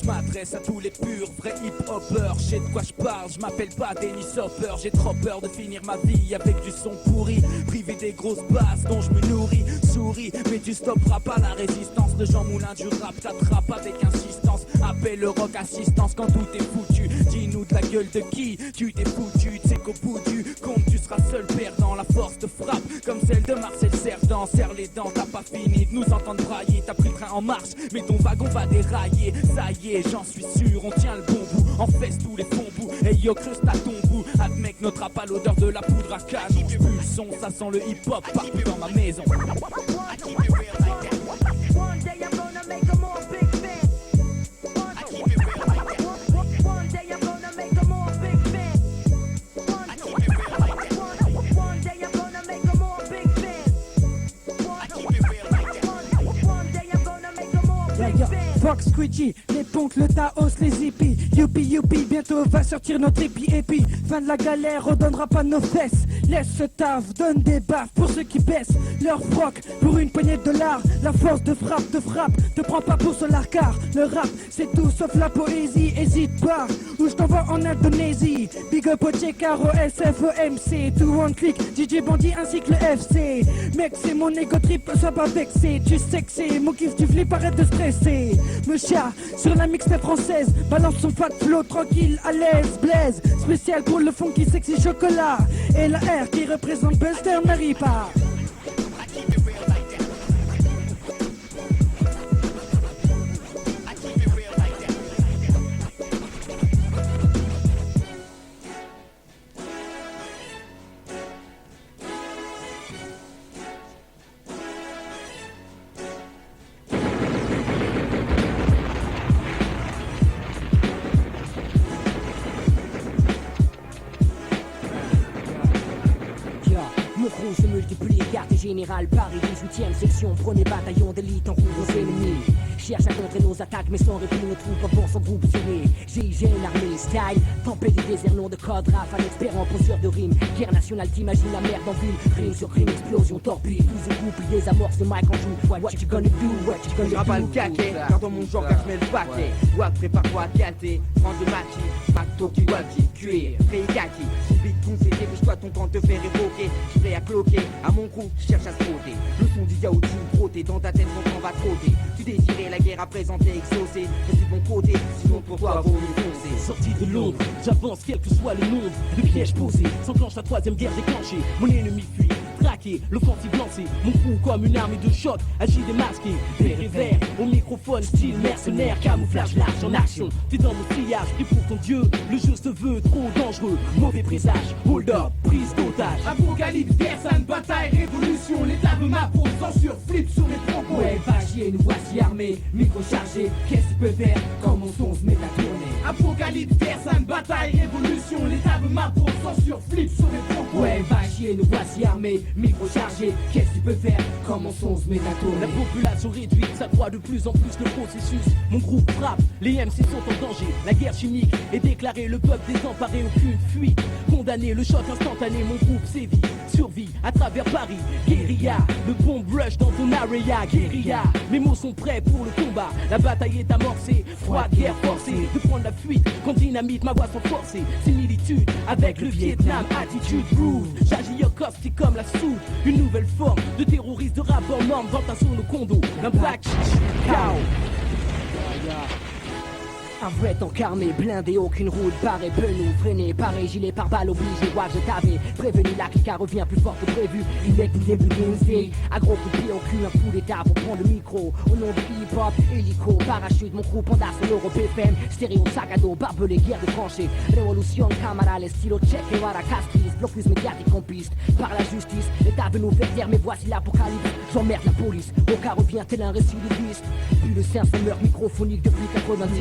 M'adresse à tous les purs, vrais hip-hoppers. Je sais de quoi je parle, je m'appelle pas Dennis Hopper. J'ai trop peur de finir ma vie avec du son pourri, privé des grosses basses dont je me nourris. Souris, mais tu stopperas pas la résistance. Le Jean Moulin du rap t'attrape avec insistance. Appelle le rock assistance quand tout est foutu. Dis-nous de la gueule de qui tu t'es foutu. Tu sais qu'au bout du compte tu seras seul perdant. La force te frappe comme celle de Marcel Cerdan. Serre les dents, t'as pas fini de nous entendre brailler. T'as pris le train en marche, mais ton wagon va dérailler. Ça y est, j'en suis sûr, on tient le bon bout. En fesse tous les bons bouts. Hey yo, creuse à ton bout. Admec notre rap à l'odeur de la poudre à canon. Je pue le son, ça sent le hip-hop partout dans ma maison. Fox, Squidgy, les punks, le Taos, les hippies. Youpi, youpi, bientôt va sortir notre épi. Fin de la galère, on donnera pas nos fesses. Laisse ce taf, donne des baffes pour ceux qui baissent leur froc pour une poignée de dollars. La force de frappe, te prends pas pour solar car le rap c'est tout sauf la poésie. Hésite pas, ou je t'envoie en Indonésie. Big up au Tchekaro, SFOMC, tout one click, DJ Bandit ainsi que le FC. Mec, c'est mon ego trip, sois pas vexé. Tu sais que c'est mon kiff du flip, arrête de stresser. Me chat sur la mixtape française, balance son fat flow tranquille, à l'aise, blaze. Spécial pour le funky sexy chocolat. Et la R qui représente Buster Maripa. Se multiplie, quartier général, Paris 18ème section, premier bataillon d'élite en route aux ennemis. Cherche à contrer nos attaques mais sans répit, nos troupes avancent en groupe serré. GIGN, armée, style, tempête du désert, nom de code, raf, un expert en poseur de rimes. Guerre nationale, t'imagines la merde en ville, crime sur crime, explosion, torpille, tous et groupes, des amorces de Mike en joue. What you gonna do, what you gonna do. J'rabale le caquet, car dans mon genre, car je mets le paquet. Watt, prépare-toi à gâter, prends de machi, Macto, Kiwaki, cuir, Reikaki. J'oublie de foncer, dépêche-toi, ton temps te fait révoquer. J'prêt à cloquer, à mon crew, cherche à se frotter. Le son du yaourt frotté, dans ta tête, ton temps va trotter. Tu désirais la guerre à présenter, exaucé. Je suis de mon côté, sinon pour toi, vaut mieux foncer. Sorti de l'ombre, j'avance quel que soit le nombre de pièges posés. S'enclenche la troisième guerre déclenchée, mon ennemi fuit. Traqué, l'offensive lancée, mon coup comme une armée de choc, agit démasqué, vert et vert, au microphone, style mercenaire, camouflage large en action, t'es dans mon sillage, et pour ton dieu, le jeu se veut trop dangereux, mauvais présage, hold up, prise d'otage. Apocalypse, guerre, sainte bataille, révolution, l'état de ma peau, censure, flip sur mes propos. Ouais, va chier, nous voici armés, micro chargé, qu'est-ce qu'il peut faire quand mon son se met à tourner. Apocalypse, guerre, sainte bataille, révolution, l'état de ma peau, censure, flip sur mes propos. Ouais, va chier, nous voici armés, micro chargé, qu'est-ce qu'il peut faire quand mon son se met à tourner. La population réduite, ça croit de plus en plus le processus. Mon groupe frappe, les MC sont en danger. La guerre chimique est déclarée, le peuple désemparé, aucune fuite. Condamné, le choc instantané, mon groupe sévit. Survie à travers Paris, guérilla. Le bomb rush dans ton area, guérilla. Mes mots sont prêts pour le combat. La bataille est amorcée, froide guerre forcée. De prendre la fuite, quand dynamite, ma voix sans forcer. Similitude avec le Vietnam, attitude groove. J'agis au caustique comme la soupe. Une nouvelle forme de terroriste de rap en norme. Vente un son au condo, d'un black cow. Un vrai tank armé, blindé, aucune route barrée, peut nous freiner, paré, gilet par balle, obligé, ouais, je t'avais prévenu, la clique revient plus fort que prévu. Il est le début d'une série, à gros coup de pied au cul, un coup d'état pour prendre le micro. Au nom de hip-hop, hélico, parachute, mon groupe Honda sur l'Europe FM, stéréo, sac à dos, barbelé, guerre de tranchées, révolution, camarade, les stylos, check, et voilà, castris, blocus médiatique en piste, par la justice, l'État veut nous faire taire, mais voici l'apocalypse, j'emmerde la police, au cas revient tel un récidiviste, plus de 500 meurtres microphoniques depuis 90.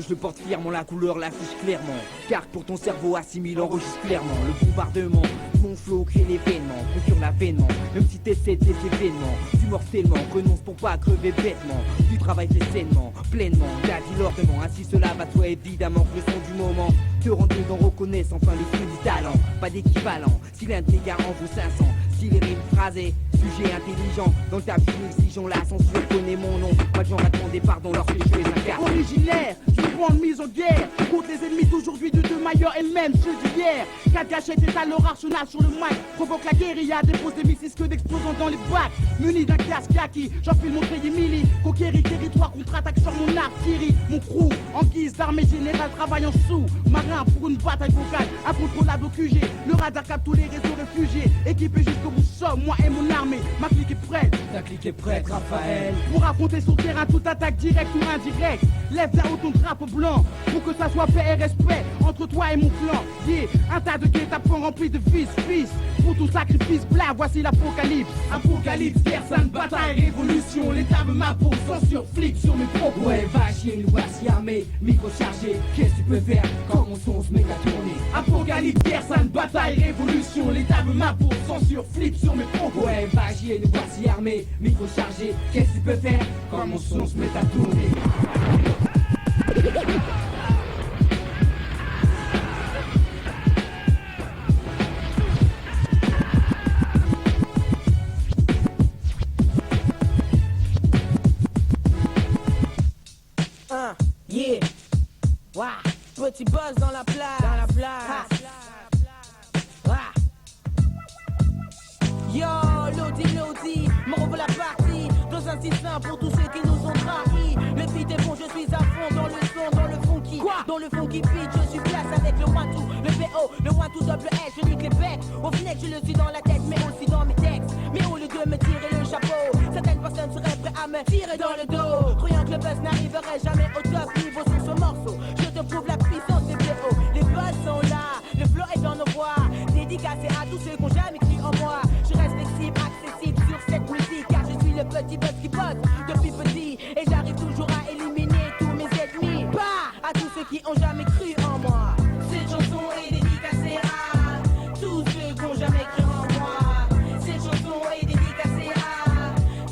Je le porte fièrement, la couleur l'affiche clairement. Car pour ton cerveau assimile, enregistre clairement. Le bombardement, mon flow crée l'événement, procure l'avènement. Même si t'essaies des événements, du morcellement, renonce pour pas crever bêtement. Du travail fait sainement, pleinement, y'a dit l'ordement. Ainsi cela va toi évidemment que le son du moment te rend dedans, reconnaissent enfin le fruit du talent. Pas d'équivalent, si l'un de mes gars en vaut 500. Si les rimes phrasées, sujet intelligent. Dans le tapis exigeant la censure, connaît mon nom. Pas de gens attendez pardon lorsque je les incarne. Originaire, je prends mise en guerre contre les ennemis d'aujourd'hui, de demain et même ceux d'hier. 4 gâchettes et à leur arsenal sur le mic. Provoque la guérilla, dépose des missiles que d'explosants dans les bacs. Muni d'un casque kaki, j'enfile mon treillis mili. Conquérir territoire, contre-attaque sur mon artillerie. Mon crew, en guise d'armée générale, travaille en sous. Marin pour une bataille vocale, incontrôlable au QG. Le radar capte tous les réseaux réfugiés. Équipé jusqu'au bout somme, moi et mon armée. Ma clique est prête, ta clique est prête, Raphaël. Pour affronter sur terrain toute attaque directe ou indirecte. Lève là haut ton drapeau blanc, pour que ça soit paix et respect entre toi et mon clan. Yeah, un tas de guet-apens remplis de fils. Pour ton sacrifice plat, voici l'apocalypse. Apocalypse, guerre, sainte, bataille, révolution. L'État veut ma peau, censure, flic sur mes propos. Ouais, va chier, nous voici armés, micro chargé. Qu'est-ce que tu peux faire quand mon son se met à tourner? Apocalypse, guerre, sainte, bataille, révolution. L'État veut ma peau, censure, flic sur mes propos. Ouais, va chier, nous voici armés, micro chargé. Qu'est-ce que tu peux faire quand mon son se met à tourner? Yeah, wow. Petit buzz dans la place, Yo, Lodi, me revoilà parti. 2-1-6-1 pour tous ceux qui nous ont trahis. Le beat est bon, je suis à fond dans le son, dans le funky. Dans le funky beat, je suis place avec le 1-2, le VO, le 1-2 double S, je nique les becs. Au final, je le suis dans la tête, mais aussi dans mes textes. Mais au lieu de me tirer le chapeau, certaines personnes seraient prêtes à me tirer dans le dos. Croyant que le buzz n'arriverait jamais au top niveau sur ce morceau. Je te prouve la puissance des VO. Les buzz sont là, le flow est dans nos voix. Dédicacé à tous ceux qui n'ont jamais cru en moi. Je reste flexible, accessible sur cette musique, car je suis le petit buzz qui bosse depuis petit. Et j'arrive toujours à éliminer tous mes ennemis. Bah, à tous ceux qui ont jamais cru en moi. Cette chanson est dédicacée à tous ceux qui n'ont jamais cru en moi. Cette chanson est dédicacée à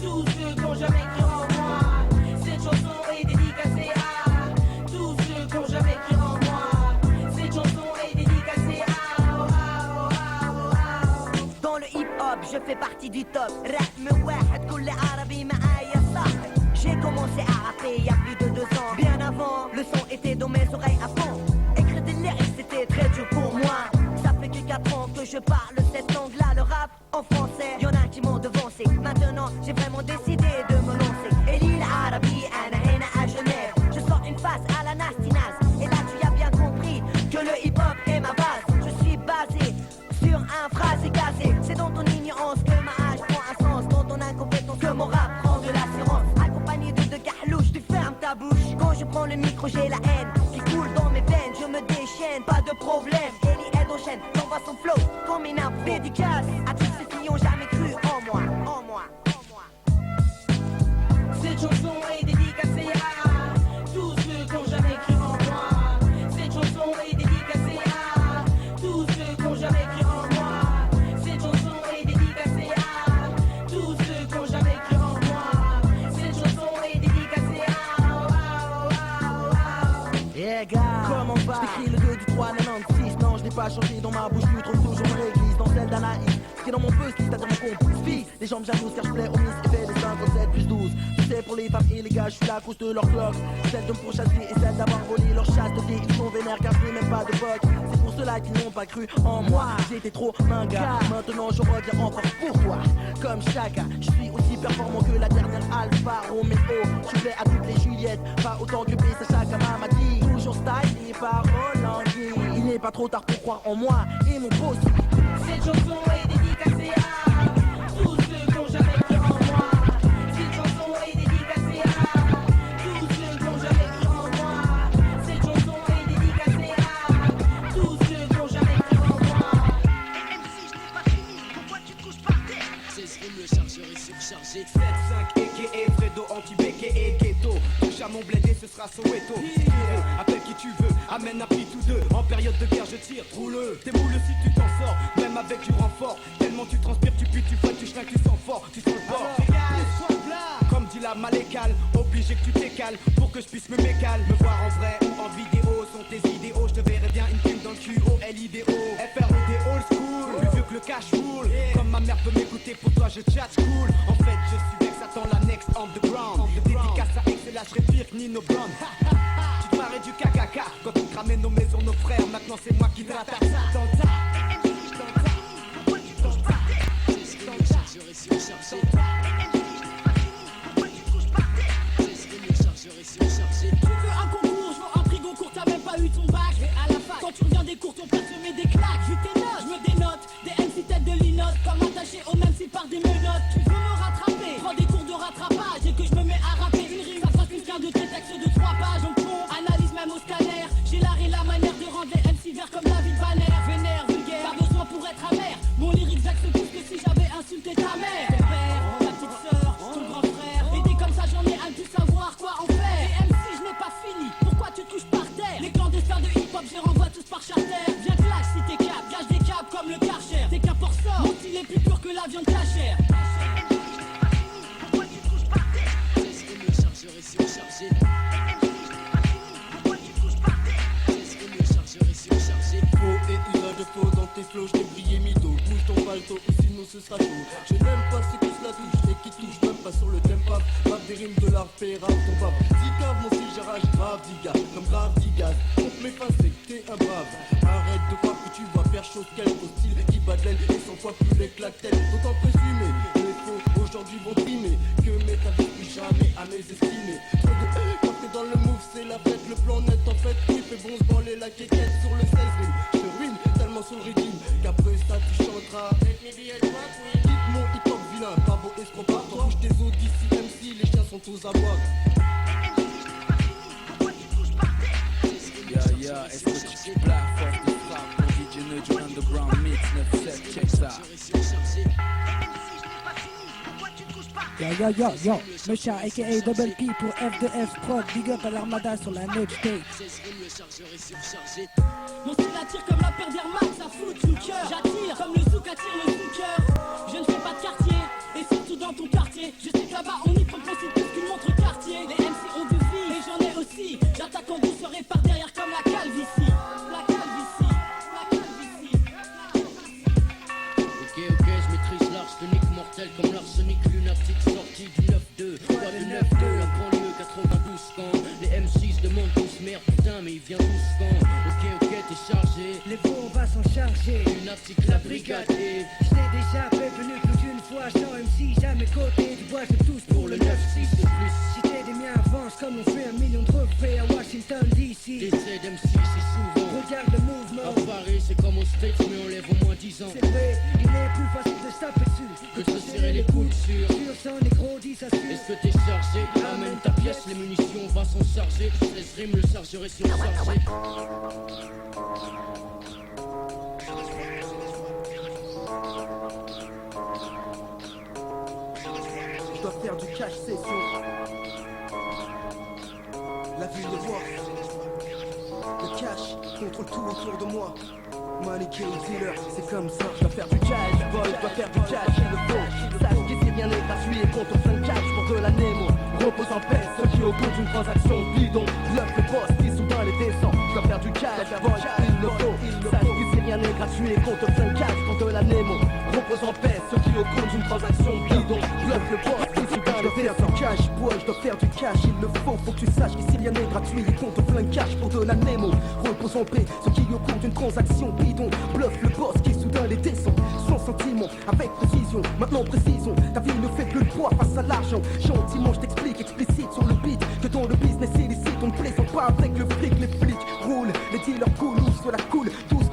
tous ceux qui n'ont jamais cru en moi. Cette chanson est dédicacée à tous ceux qui n'ont jamais cru en moi. Cette chanson est dédicacée dans le hip-hop, je fais partie du top. Rap واحد كل عربي معايا صاحب. J'ai commencé à rapper il y a plus de 2 ans. Bien avant, le son était dans mes oreilles à fond. Écrire des lyrics c'était très dur pour moi. Ça fait que 4 ans que je parle cette langue-là, le rap en français. Y'en a qui m'ont devancé. Maintenant, j'ai vraiment décidé de me lancer. Et l'île Arabi, أنا هنا à Genève. Je sors une face à la nastinaz. Et là tu as bien compris que le hip-hop est ma base. Je suis basé sur un phrasé gazé. C'est dans ton ignorance que ma hache prend un sens. Dans ton incompétence que mon rap prend de l'assurance. Accompagné de gahlouches, tu fermes ta bouche. Quand je prends le micro j'ai la haine qui coule dans mes veines. Je me déchaîne, pas de problème. Ellie est enchaîne, j'envoie son flow comme une info. Dédicace à tous ceux qui ont jamais cru en moi. Cette chanson est dédicacée à tous ceux qui ont jamais cru en moi. Cette chanson est dédicacée à tous ceux qui ont jamais cru en moi. Cette chanson est dédicacée à tous ceux qui ont jamais cru en moi. Cette chanson est dédicacée à yeah, gars, comment va? J'écris le 2 du 3, 96. Non, je n'ai pas changé dans ma bouche, je trouve toujours mon église. Dans celle d'Anaïs, ce qui est dans mon puzzle, c'est-à-dire mon compte. Fils, les jambes jalouses car je plais au miss et fais les 57 plus 12. Tu sais, pour les femmes et les gars, je suis là à cause de leur cloque. Celle de me pourchasser et celle d'avoir volé leur chasse de thé. Ils sont vénères car je n'ai même pas de pote. C'est pour cela qu'ils n'ont pas cru en moi. J'étais trop manga, maintenant je reviens encore pour toi. Comme Chaka, je suis aussi performant que la dernière Alpha Romeo. Je plais à toutes les Juliettes, pas autant que B, c'est Chaka m'a dit. pas trop tard pour croire en moi et mon boss. Cette chanson est dédicacée à tous ceux qui ont jamais cru en moi. Cette chanson est dédicacée à tous ceux qui ont jamais cru en moi. Cette chanson est dédicacée à tous ceux qui ont jamais cru en moi. Et MC, je n'ai pas fini, pourquoi tu te couches par terre? C'est le chargeur est surchargé. 7-5 aka Fredo anti-béqué et ghetto. Touche à mon blindé, ce sera Soweto. Appelle qui tu veux, amène un prix tous deux. En période de guerre je tire, roule-le. T'es moule si tu t'en sors, même avec du renfort. Tellement tu transpires, tu pues, tu frottes, tu schlingues, tu sens fort, tu sens le bord. Comme dit la malécale, obligé que tu t'écales pour que je puisse me mécale. Me voir en vrai ou en vidéo sont tes idéaux. Je te verrai bien une plume dans le cul, O-L-I-D-O. FROD old school, plus vieux que le cash roule. Comme ma mère peut m'écouter, pour toi je chat cool. En fait je suis vex, attends la next underground. Dédicace à X et là je serai pire que Nino Brown. Tu te marrais du KKK quand on cramait nos maisons, nos frères. Maintenant c'est moi qui t'attaque dans ta. Pourquoi tu te couches par terre? Le chargeur est surchargé. Pourquoi tu te couches par terre? Le chargeur est surchargé. Tu veux un concours, je veux un frigo court, t'as même pas eu ton bac. Mais à la fac, quand tu reviens des cours, ton père te met des claques. Je tes notes, je me dénote, des MC tête de linotte, comme attaché au même si par des menottes. Tu veux me rattraper, prends des cours de rattrapage et que je me mets à rapper une rime. Ça fasse plus qu'un de tes textes de 3 pages. On prend, analyse même au scanner. J'ai l'art et la manière de rendre les MC verts comme David Banner. Vénère, vulgaire, pas besoin pour être amer. Mon lyrique zaxe plus que si j'avais insulté ta mère. Ton père, ta petite sœur, ton grand frère. Et des comme ça j'en ai un de savoir quoi en faire. Et MC je n'ai pas fini, pourquoi tu te couches par terre? Les clandestins de hip-hop je les renvoie tous par charter. Viens clash si t'es cap, gage des câbles comme le Karcher. T'es qu'un port sort, mon style est plus pur que la viande cachère. Pourquoi tu te couches par terre? Le chargeur est surchargé. Pourquoi tu te couches par terre? Le chargeur est surchargé. Faux et usage de faux dans tes flots, j't'ai brillé mytho. Bouge ton palto ou sinon ce sera chaud. Je n'aime pas ceux qui se la touchent et qui touchent même pas sur le tempo. Rap des rimes de l'art, fait rap ton pape. Zigave mon style, j'arrache grave diga. Comme grave digas, contre mes fins c'est que t'es un brave. Arrête de croire que tu vas faire chose qu'elle au style qui bat de l'aile et 100 fois plus l'éclatelle. Autant présumer, les faux aujourd'hui vont trimer. Que métavise plus jamais à mes estimés. Trop de quand t'es dans le move, c'est la fête, le plan net en fait. Oui, fait bon se branler la quéquette sur le 16 rim. Je te ruine tellement sur le rythme qu'après ça tu chanteras. Quitte mon hip-hop vilain, pas beau escroc, pas toi. Bouge tes os d'ici, MC, les chiens sont aux abois. Pourquoi tu te couches par terre? Yeah, est-ce que tu plaques force de frappe pour DJ Neu du Underground Mix 9-7, check ça. Yo, Mecha aka Double P pour F2F Prod, big up à l'Armada sur la Next Tape. Le chargeur est surchargé. Mon style attire comme la paire d'Air Max, ça fout tout cœur. J'attire comme le souk attire le sous-cœur. Je ne fais pas de quartier, et surtout dans ton quartier. Je sais que là-bas on y prend plus qu'une montre quartier. Les MC ont du vie, et j'en ai aussi. J'attaque en douceur et par derrière comme la calvitie. La calvitie, la calvitie. Ok, je maîtrise l'arsenic mortel comme l'arsenic lunatique sorti du 9-2. Quoi de 9-2, la banlieue 92 quand les M6 demandent tous merde, putain, mais il vient tous quand. Ok, t'es chargé. Les faux, on va s'en charger. Lunatique, la brigade et Je t'ai déjà prévenu plus d'une fois, sans MC, jamais côté. Du bois, je touche pour le 9-6 de plus. Si t'es des miens, avance comme on fait 1 million de refaits à Washington DC. Décès d'M6, c'est souvent. Regarde le mouvement. À Paris, c'est comme aux States, mais on lève au moins 10 ans. C'est vrai, il est plus facile de se taper dessus Que de se serrer les coudes sur. Sur sang, les gros 10 à suivre. Est-ce que t'es chargé? Amène ta pièce, les munitions, on va s'en charger. 16 rimes, le chargeur est surchargé. Je dois faire du cash session. La ville est noire. Le cash contrôle tout autour de moi. Money kill dealer, c'est comme ça. Je dois faire du cash, boy, je dois faire du cash, il le faut. Sache qu'ici rien n'est gratuit et compte 5 cash pour de la Nemo. Repose en paix, ceux qui au bout d'une transaction bidon. Bluff le boss, qui soudain les descend. Je dois faire du cash, boy, il le faut. Sache qu'ici rien n'est gratuit et compte 5 cash pour de la Nemo. Repose en paix, ceux qui au bout d'une transaction bidon. Bluff le boss, qui soudain les descend. Du cash, boy, je dois faire du cash, il le faut. Faut que tu saches qu'ici rien n'est gratuit et compte plein cash pour de la Nemo. Repose en paix, ceux qui au cours d'une transaction bidon. Bluff le boss qui soudain les descend. Sans sentiment, avec précision. Maintenant précisons, ta vie ne fait plus le poids face à l'argent. Gentiment je t'explique explicite sur le beat que dans le business illicite on ne plaisante pas avec le flic. Les flics roulent, les dealers coulent, ouf sur la coule. 12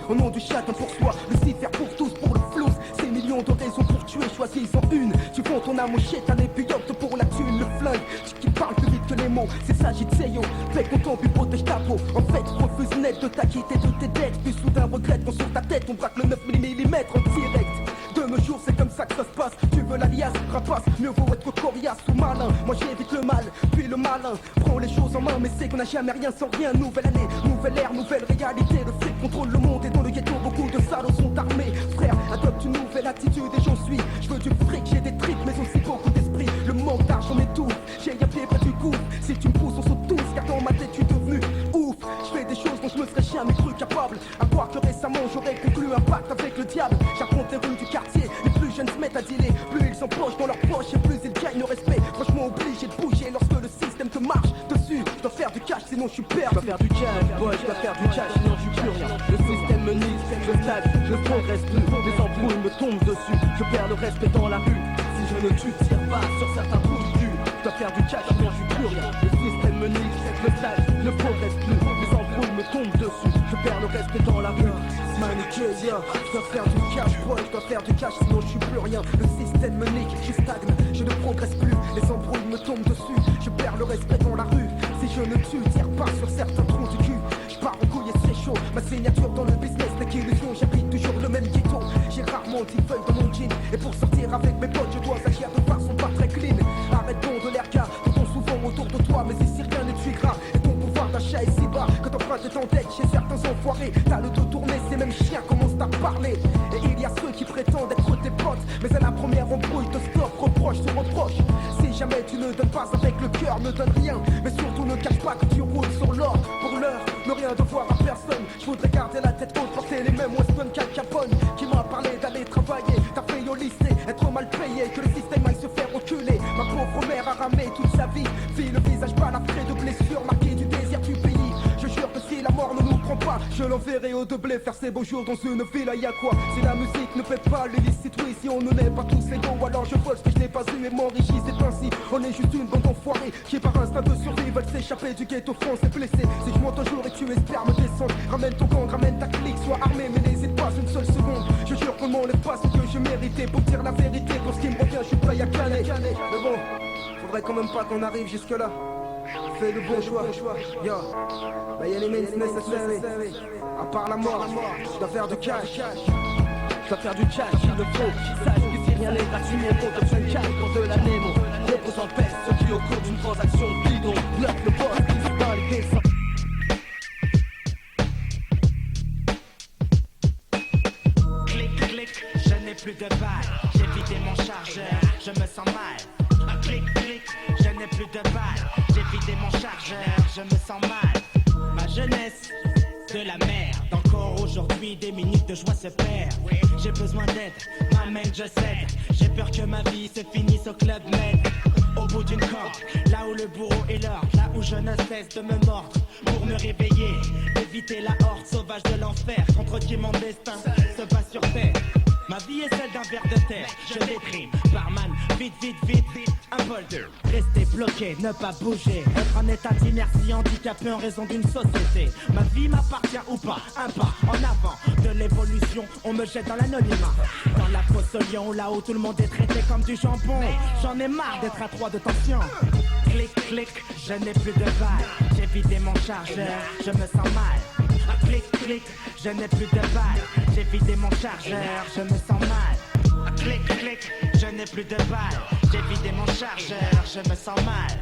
âme au chétané, puis opte pour la thune, le flingue. Ce qui parle plus vite que les mots, c'est Sagittario. Fais qu'on tombe, puis protège ta peau. En fait, refuse net de t'acquitter de tes dettes. Puis soudain regrette quand sur ta tête on braque le 9 mm en direct. De nos jours, c'est comme ça que ça se passe. Tu veux l'alias, rapace, mieux vaut être coriace ou malin. Moi j'évite le mal, puis le malin. Prends les choses en main, mais c'est qu'on n'a jamais rien sans rien. Nouvelle année, nouvelle ère, nouvelle réalité. Le fric contrôle le monde et dans le ghetto, beaucoup de salauds sont armés. Frère, adopte une nouvelle attitude et j'en suis. Je veux du fric, j'ai des tripes, mais aussi beaucoup d'esprit. Le manque d'argent m'étouffe, j'ai un pied près du coup. Si tu me pousses, on saute tous, car dans ma tête, tu es devenu ouf. Je fais des choses dont je me serais jamais cru capable. À croire que récemment, j'aurais conclu un pacte avec le diable. J'affronte les rues du quartier, les plus jeunes se mettent à dealer. Plus ils s'empochent dans leur poche et plus ils gagnent le respect. Franchement obligé de bouger lorsque le système te marche dessus. Je dois faire du cash sinon je suis perdu. Je dois faire du cash, boy, je dois faire du cash sinon je suis plus rien. Le système me nique, je stagne, je ne progresse plus. Les embrouilles me tombent dessus, je perds le respect dans la rue. Si je ne tire pas sur certains coups de cul, je dois faire du cash sinon je suis plus rien. Le système me nique, je stagne, je ne progresse plus. Les embrouilles me tombent dessus, je perds le respect dans la rue. Maniqué, je dois faire du cash, boy, je dois faire du cash sinon je suis plus rien. Le système me nique, je stagne, je ne progresse plus. Les embrouilles me tombent dessus, je perds le respect dans la rue. Si je ne tire pas sur certains trous du cul, je pars en couille et c'est chaud. Ma signature dans le business n'est qu'illusion, j'habite toujours le même ghetto. J'ai rarement 10 feuilles dans mon jean. Et pour sortir avec mes potes, je dois agir de façon pas très clean. Arrête donc de l'air car t'entends souvent autour de toi, mais ici rien n'est tu gras. Et ton pouvoir d'achat est si bas que t'empruntes ton dette chez certains enfoirés. T'as le dos tourné, ces mêmes chiens commencent à parler. Et il y a ceux qui prétendent être tes potes, mais à la première embrouille te stoppe, reproche sur reproche. Si jamais tu ne donnes pas avec le cœur, ne donne rien. Mais surtout ne cache pas que tu roules sur l'or. Pour l'heure, ne rien devoir à personne. Je voudrais garder la tête haute, porter les mêmes Weston qu'Al Capone. Qui m'a parlé d'aller travailler, t'as fait au lycée, être mal payé, que le système aille se faire reculer. Ma pauvre mère a ramé toute sa vie, vit le visage balafré de blessures, marqué du désir du pays. Je jure que si la mort ne nous prend pas, je l'enverrai au Deblé faire ses beaux jours dans une ville. Y'a quoi? Si la musique ne fait pas l'illicite, oui, si on ne n'est pas tous égaux, alors je vole ce que je n'ai pas eu et m'enrichis. C'est ainsi, on est juste une bande d'enfoirés qui par instinct de survie veulent s'échapper du ghetto français blessé. Si je monte un jour et tu espères me descendre, ramène ton gang, ramène ta clique, sois armé, mais n'hésite pas une seule seconde. Je jure qu'on m'enlève pas ce que je méritais. Pour dire la vérité, pour ce qui me revient, je suis prêt à caler. Mais bon, faudrait quand même pas qu'on arrive jusque là. Fais le bon choix, yo. Bah y'a les means necessary. À part la mort, je dois faire du cash. Je dois faire du cash, il le faut. Sache que si rien n'est gratuit, mon compte de cash pour de la Nemo. Représente peste ceux qui au cours d'une transaction bidon bloquent le boss, qui dans les dessins. Clic, clic, je n'ai plus de balles. J'ai vidé mon chargeur, je me sens mal. Clic, clic, je n'ai plus de balles. J'ai vidé mon chargeur, je me sens mal. Ma jeunesse, de la merde. Encore aujourd'hui, des minutes de joie se perdent. J'ai besoin d'aide, m'amène, je cède. J'ai peur que ma vie se finisse au club med. Au bout d'une corde, là où le bourreau est l'ordre, là où je ne cesse de me mordre. Pour me réveiller, éviter la horde sauvage de l'enfer, contre qui mon destin se bat sur terre. Ma vie est celle d'un ver de terre, je déprime. Barman, vite, vite, vite, vite, un polder. Rester bloqué, ne pas bouger. Être en état d'inertie, handicapé en raison d'une société. Ma vie m'appartient ou pas, un pas en avant de l'évolution. On me jette dans l'anonymat. Dans la fosse au lion, là où tout le monde est traité comme du jambon. J'en ai marre d'être à 3 de tension. Clic, clic, je n'ai plus de balles. J'ai vidé mon chargeur, je me sens mal. Clic, clic, je n'ai plus de balles. J'ai vidé mon chargeur, je me sens mal. Clic, clic, je n'ai plus de balles. J'ai vidé mon chargeur, je me sens mal.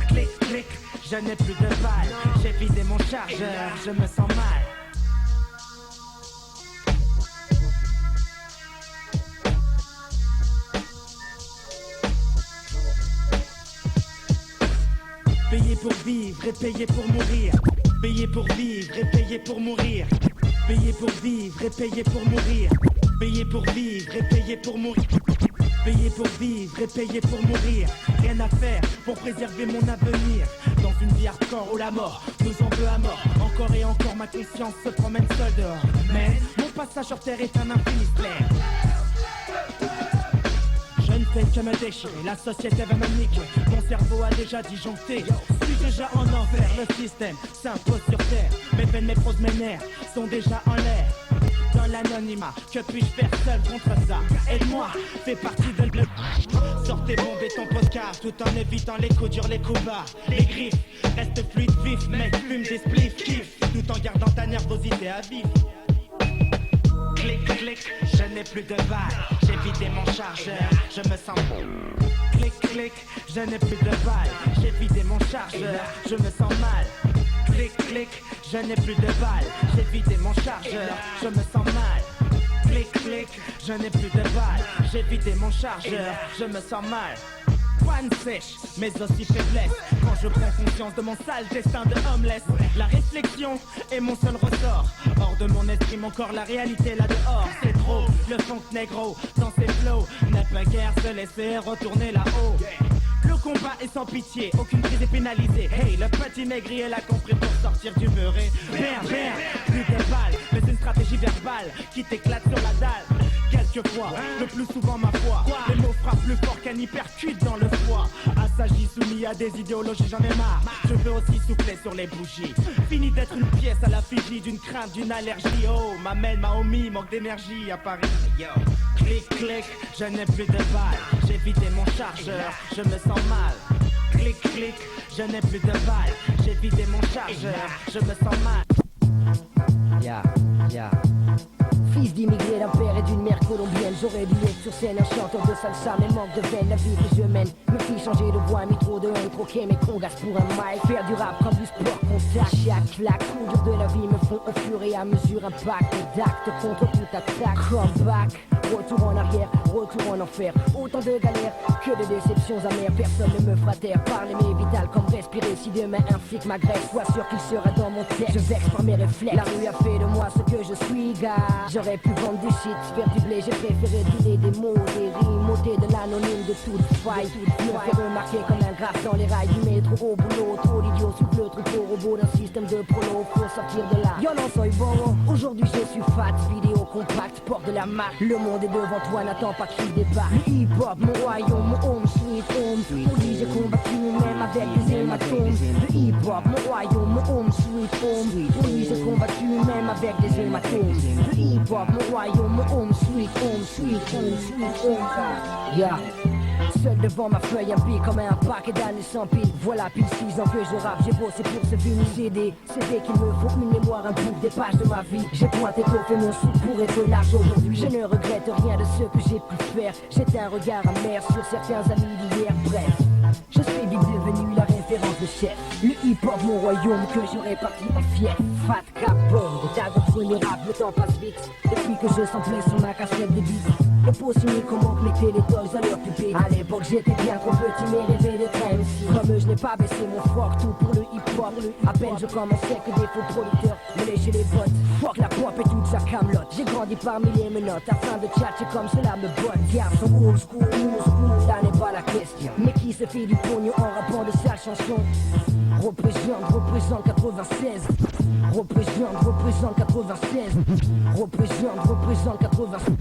Clic, clic, je n'ai plus de balles. J'ai vidé mon chargeur, je me sens mal. Payer pour vivre et payer pour mourir. Payer pour vivre et payer pour mourir. Payer pour vivre et payer pour mourir. Payer pour vivre et payer pour mourir. Payer pour vivre et payer pour mourir. Rien à faire pour préserver mon avenir. Dans une vie hardcore où la mort nous en veut à mort. Encore et encore ma conscience se promène seule dehors. Mais mon passage sur terre est un infini clair. Je ne fais que me déchirer, la société va me niquer. Mon cerveau a déjà disjoncté. Suis déjà en enfer, le système s'impose sur terre. Mes peines, mes proses, mes nerfs sont déjà en l'air. Dans l'anonymat, que puis-je faire seul contre ça? Aide-moi, fais partie de sortez bomber ton podcast tout en évitant les coups durs, les coups bas. Les griffes restent fluides, vifs, mec, fume des spliffs, kiff, tout en gardant ta nervosité à vif. Clic, clic, je n'ai plus de balles. J'ai vidé mon chargeur, je me sens bon. Clic, clic, je n'ai plus de balles. J'ai vidé mon chargeur, je me sens mal. Clic, clic, je n'ai plus de balles. J'ai vidé mon chargeur, je me sens mal. Clic, clic, je n'ai plus de balles. J'ai vidé mon chargeur, je me sens mal. Panne sèche, mais aussi faiblesse. Quand je prends conscience de mon sale destin de homeless, la réflexion est mon seul ressort. Hors de mon esprit, mon corps, la réalité là dehors. C'est trop, le funk négro, dans ses flows. N'a pas guère se laisser retourner là-haut. Le combat est sans pitié, aucune prise est pénalisée. Hey, le petit négrier l'a compris pour sortir du beurré. Bam, bam, plus de balles, mais une stratégie verbale qui t'éclate sur la dalle. Quelquefois, le plus souvent ma foi, les mots frappent plus fort qu'un hypercute dans le foie. Assagi soumis à des idéologies, j'en ai marre. Je veux aussi souffler sur les bougies. Fini d'être une pièce à l'effigie d'une crainte, d'une allergie. Oh, m'amène ma homie, manque d'énergie à Paris. Yo. Clic, clic, je n'ai plus de balles. J'ai vidé mon chargeur, je me sens mal. Clic, clic, je n'ai plus de balles. J'ai vidé mon chargeur, je me sens mal. Fils d'immigrés d'un père et d'une mère colombienne, j'aurais dû être sur scène un chanteur de salsa, mais manque de veine, la vie que je mène me fit changer de voix, mis trop de haine, troquer mes congas pour un mic, faire du rap comme du sport, contact, chaque claque, coups durs de la vie me font au fur et à mesure impact d'actes contre toute attaque, comeback, retour en arrière, retour en enfer, autant de galères que de déceptions amères, personne ne me fera taire, parler mais vital comme respirer, si demain un flic m'agresse, sois sûr qu'il sera dans mon texte, je vexe par mes réflexes, la rue a fait de moi ce que je suis, gars, j'aurais pu vendre des shit, faire du blé, j'ai préféré dealer des mots, des rimes, ôter de l'anonyme de toute faille, me faire remarquer comme un graphe dans les rails du métro au boulot, trop d'idiots sous le troupeau robot d'un système de prolo, faut sortir de là, yo non soy bon, aujourd'hui je suis fat, vidéo compact, porte de la marque, le monde est devant toi, n'attends pas qu'il débarque, le hip-hop, mon royaume, mon home, sweet home, pour lui j'ai combattu même avec des hématomes, le hip-hop, mon royaume, mon home, sweet home, pour lui j'ai combattu même avec des hématomes, le hip-hop, mon royaume, mon home, sweet home, sweet home, sweet home, yeah. Seul devant ma feuille, un beat comme un paquet d'années sans pile. Voilà pile 6 ans que je rappe, j'ai bossé pour ce vinyle CD. CD qu'il me faut une mémoire, un bout des pages de ma vie. J'ai pointé pour faire mon sou pour être large aujourd'hui. Je ne regrette rien de ce que j'ai pu faire. J'étais un regard amer sur certains amis d'hier. Bref, je suis vite devenu la référence de chef. Le hip-hop, mon royaume que j'aurais parti en fief. Fat Cap Bomb, tas de premier rap, le temps passe vite. Depuis que je semblais sur ma cassette des beats. Le pot signé comment mettez les toys à leur pupille. À l'époque j'étais bien trop petit mais rêvé d'être MC. Comme je n'ai pas baissé mon froc, tout pour le hip-hop. À peine je commençais que des faux producteurs me léchaient les bottes. Fuck la pop et toute sa camelote. J'ai grandi parmi les menottes afin de tchatcher comme cela me botte. Garçon old school, new school, ça n'est pas la question. Mais qui se fait du pognon en rappant de sales chansons? Représente 96. Représente 96. Représente 96.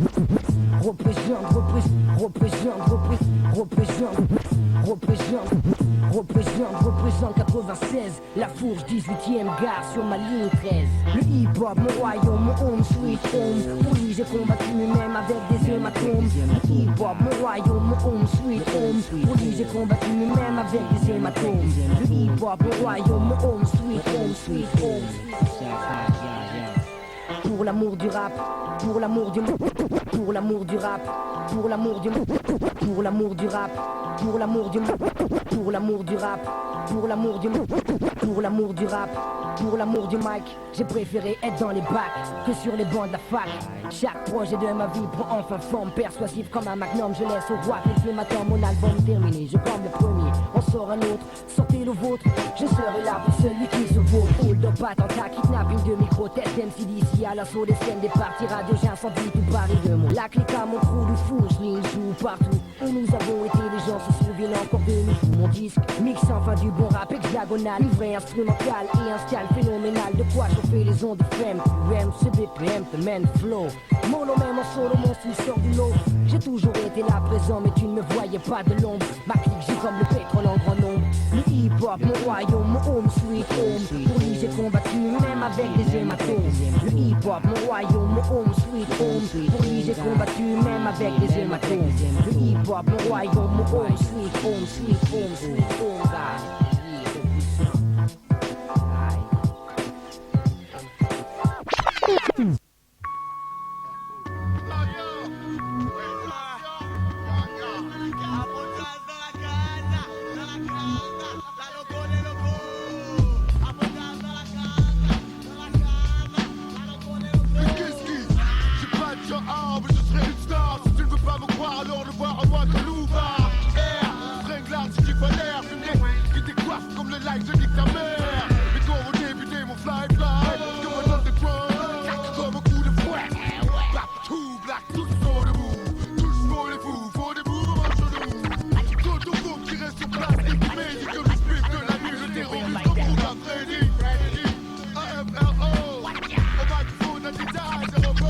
Représente 96. La Fourche, 18ème gare sur ma ligne 13. Le hip-hop, mon royaume, mon home, sweet home. Pour lui j'ai combattu même avec des hématomes. Le hip-hop, mon royaume, mon home, sweet home. Pour lui j'ai combattu même avec des hématomes. Le hip-hop, mon royaume, mon home, sweet home, sweet home. Pour l'amour du rap, pour l'amour du pour l'amour du rap, pour l'amour du pour l'amour du rap, pour l'amour du pour l'amour du rap, pour l'amour du pour l'amour du rap, pour l'amour du mic, j'ai préféré être dans les bacs que sur les bancs de la fac. Chaque projet de ma vie prend enfin forme, persuasif comme un magnum, je laisse au roi les films attendent mon album terminé, je prends le premier, on sort un autre, sortez le vôtre, je serai là pour celui qui se vaut. Hold up, attentat, kidnapping de micro, test MC d'ici à l'assaut des scènes, des parties radio, j'incendie tout Paris de mon. La clique à mon trou du fou, je joue partout où nous avons été, les gens se souviennent encore de nous. Mon disque, mix enfin du bon rap hexagonal, une vraie instrumentale et un style phénoménal. De quoi chauffer les ondes FM, UM, CBPM, the man flow. Mono même en solo, mon style sort du lot. J'ai toujours été là présent, mais tu ne me voyais pas de l'ombre. Ma clique, j'ai comme le pétrole en grand nombre. Le hip-hop, mon royaume, mon home sweet home. Pour lui j'ai combattu même avec des hématomes. Le hip-hop, mon royaume, mon home sweet home. Pour lui j'ai combattu même avec des hématomes. Le hip-hop, mon royaume, mon home sweet home, sweet home, sweet home, God. Alors le voir en moi que Louva air, fringlard si tu vois l'air fumé, qui décoiffe comme le live, je nique ta mère. Mais quand on débutait mon fly, comme un underground, comme un coup de fouet. Partout, black, tous sont debout, tous font les fous, font des mouvements chelous. Tout au groupe qui reste sur place et qui médite que le split de la nuit, le terroriste en coup d'un Freddy. AFRO, au microphone, à détail, c'est robot.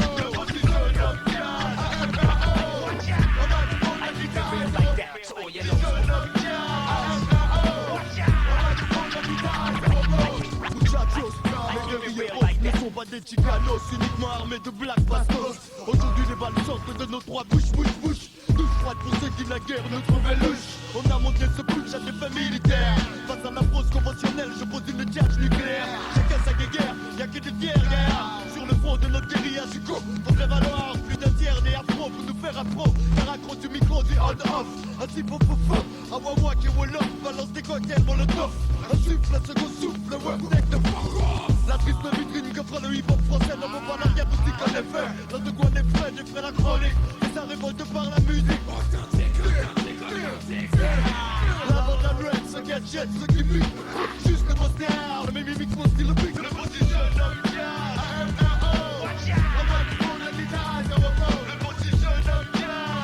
Ne sont pas des chicanos, uniquement armés de black bastos. Aujourd'hui les balles sortent de nos trois bouches, bouche, bouche. Douche froide pour ceux qui la guerre ne trouvaient louche. On a montré ce push à des faits militaires. Face à la pose conventionnelle, je pose une charge nucléaire. Chacun sa guerre, y'a que des guerres. Sur le front de notre guérilla, du coup, faut faire valoir plus d'un tiers des afros pour nous faire afro. Car accro du micro, du on-off. Un type au faux, un wawa qui roll off, balance des cocktails pour le top. Un souffle, un second souffle, le web neck de la triste vitrine qu'offre le hip-hop français ne vaut pas la diagnostic en effet. Dans de quoi les frais, j'ai fait la chronique. Et ça révolte par la musique. La bande la nuette, ce gadget, ce qui pique. Juste le monster, le même mimique, mon style, le pique. Le positionnement, AFRO. On va tout prendre la guitare, c'est repos. Le positionnement,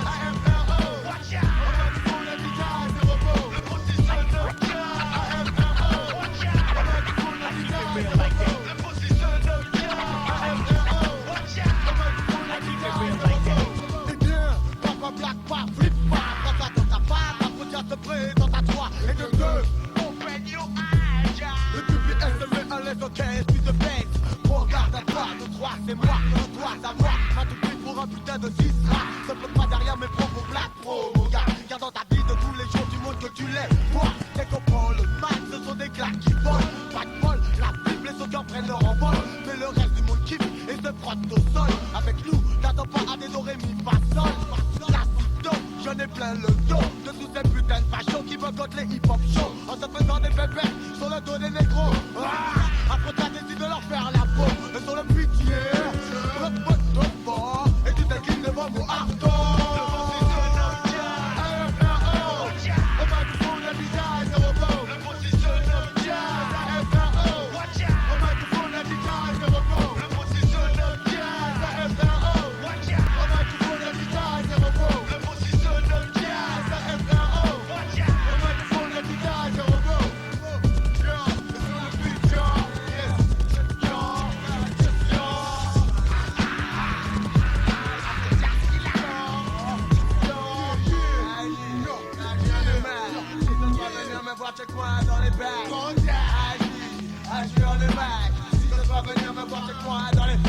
AFRO. On va tout prendre la guitare, c'est repos. Le positionnement, AFRO. On va tout prendre la guitare, c'est repos. Black pas, flip pas, quand t'attends ta part, ta frontière te présente à toi. Et de deux, open your eyes. Le public est levé à l'aise, ok, puis de bête. Regarde à toi, de trois, c'est moi, de toi, à moi. À tout prix pour un putain de 6 rats. Ça peut pas derrière mes propres black pro, mon gars. Car dans ta vie de tous les jours du monde que tu l'es. Toi, dès qu'on prend le mal, ce sont des claques qui volent. Pas de bol, la Bible, les autres prennent leur envol. Mais le reste du monde kiffe et se frotte au sol. Avec nous, t'attends pas à des oreilles mi pas sol. J'en ai plein le dos de tous ces putains de fachos qui boycottent les hip-hop shows en se faisant des pépères sur le dos des négros. Après t'as décidé de leur faire la peau et sur le pitié, le pote de fort et tu t'inclines devant vos hardcore. Check moi dans les bacs. Agis, on est back. Si tu veux pas venir me voir, check moi dans les bacs.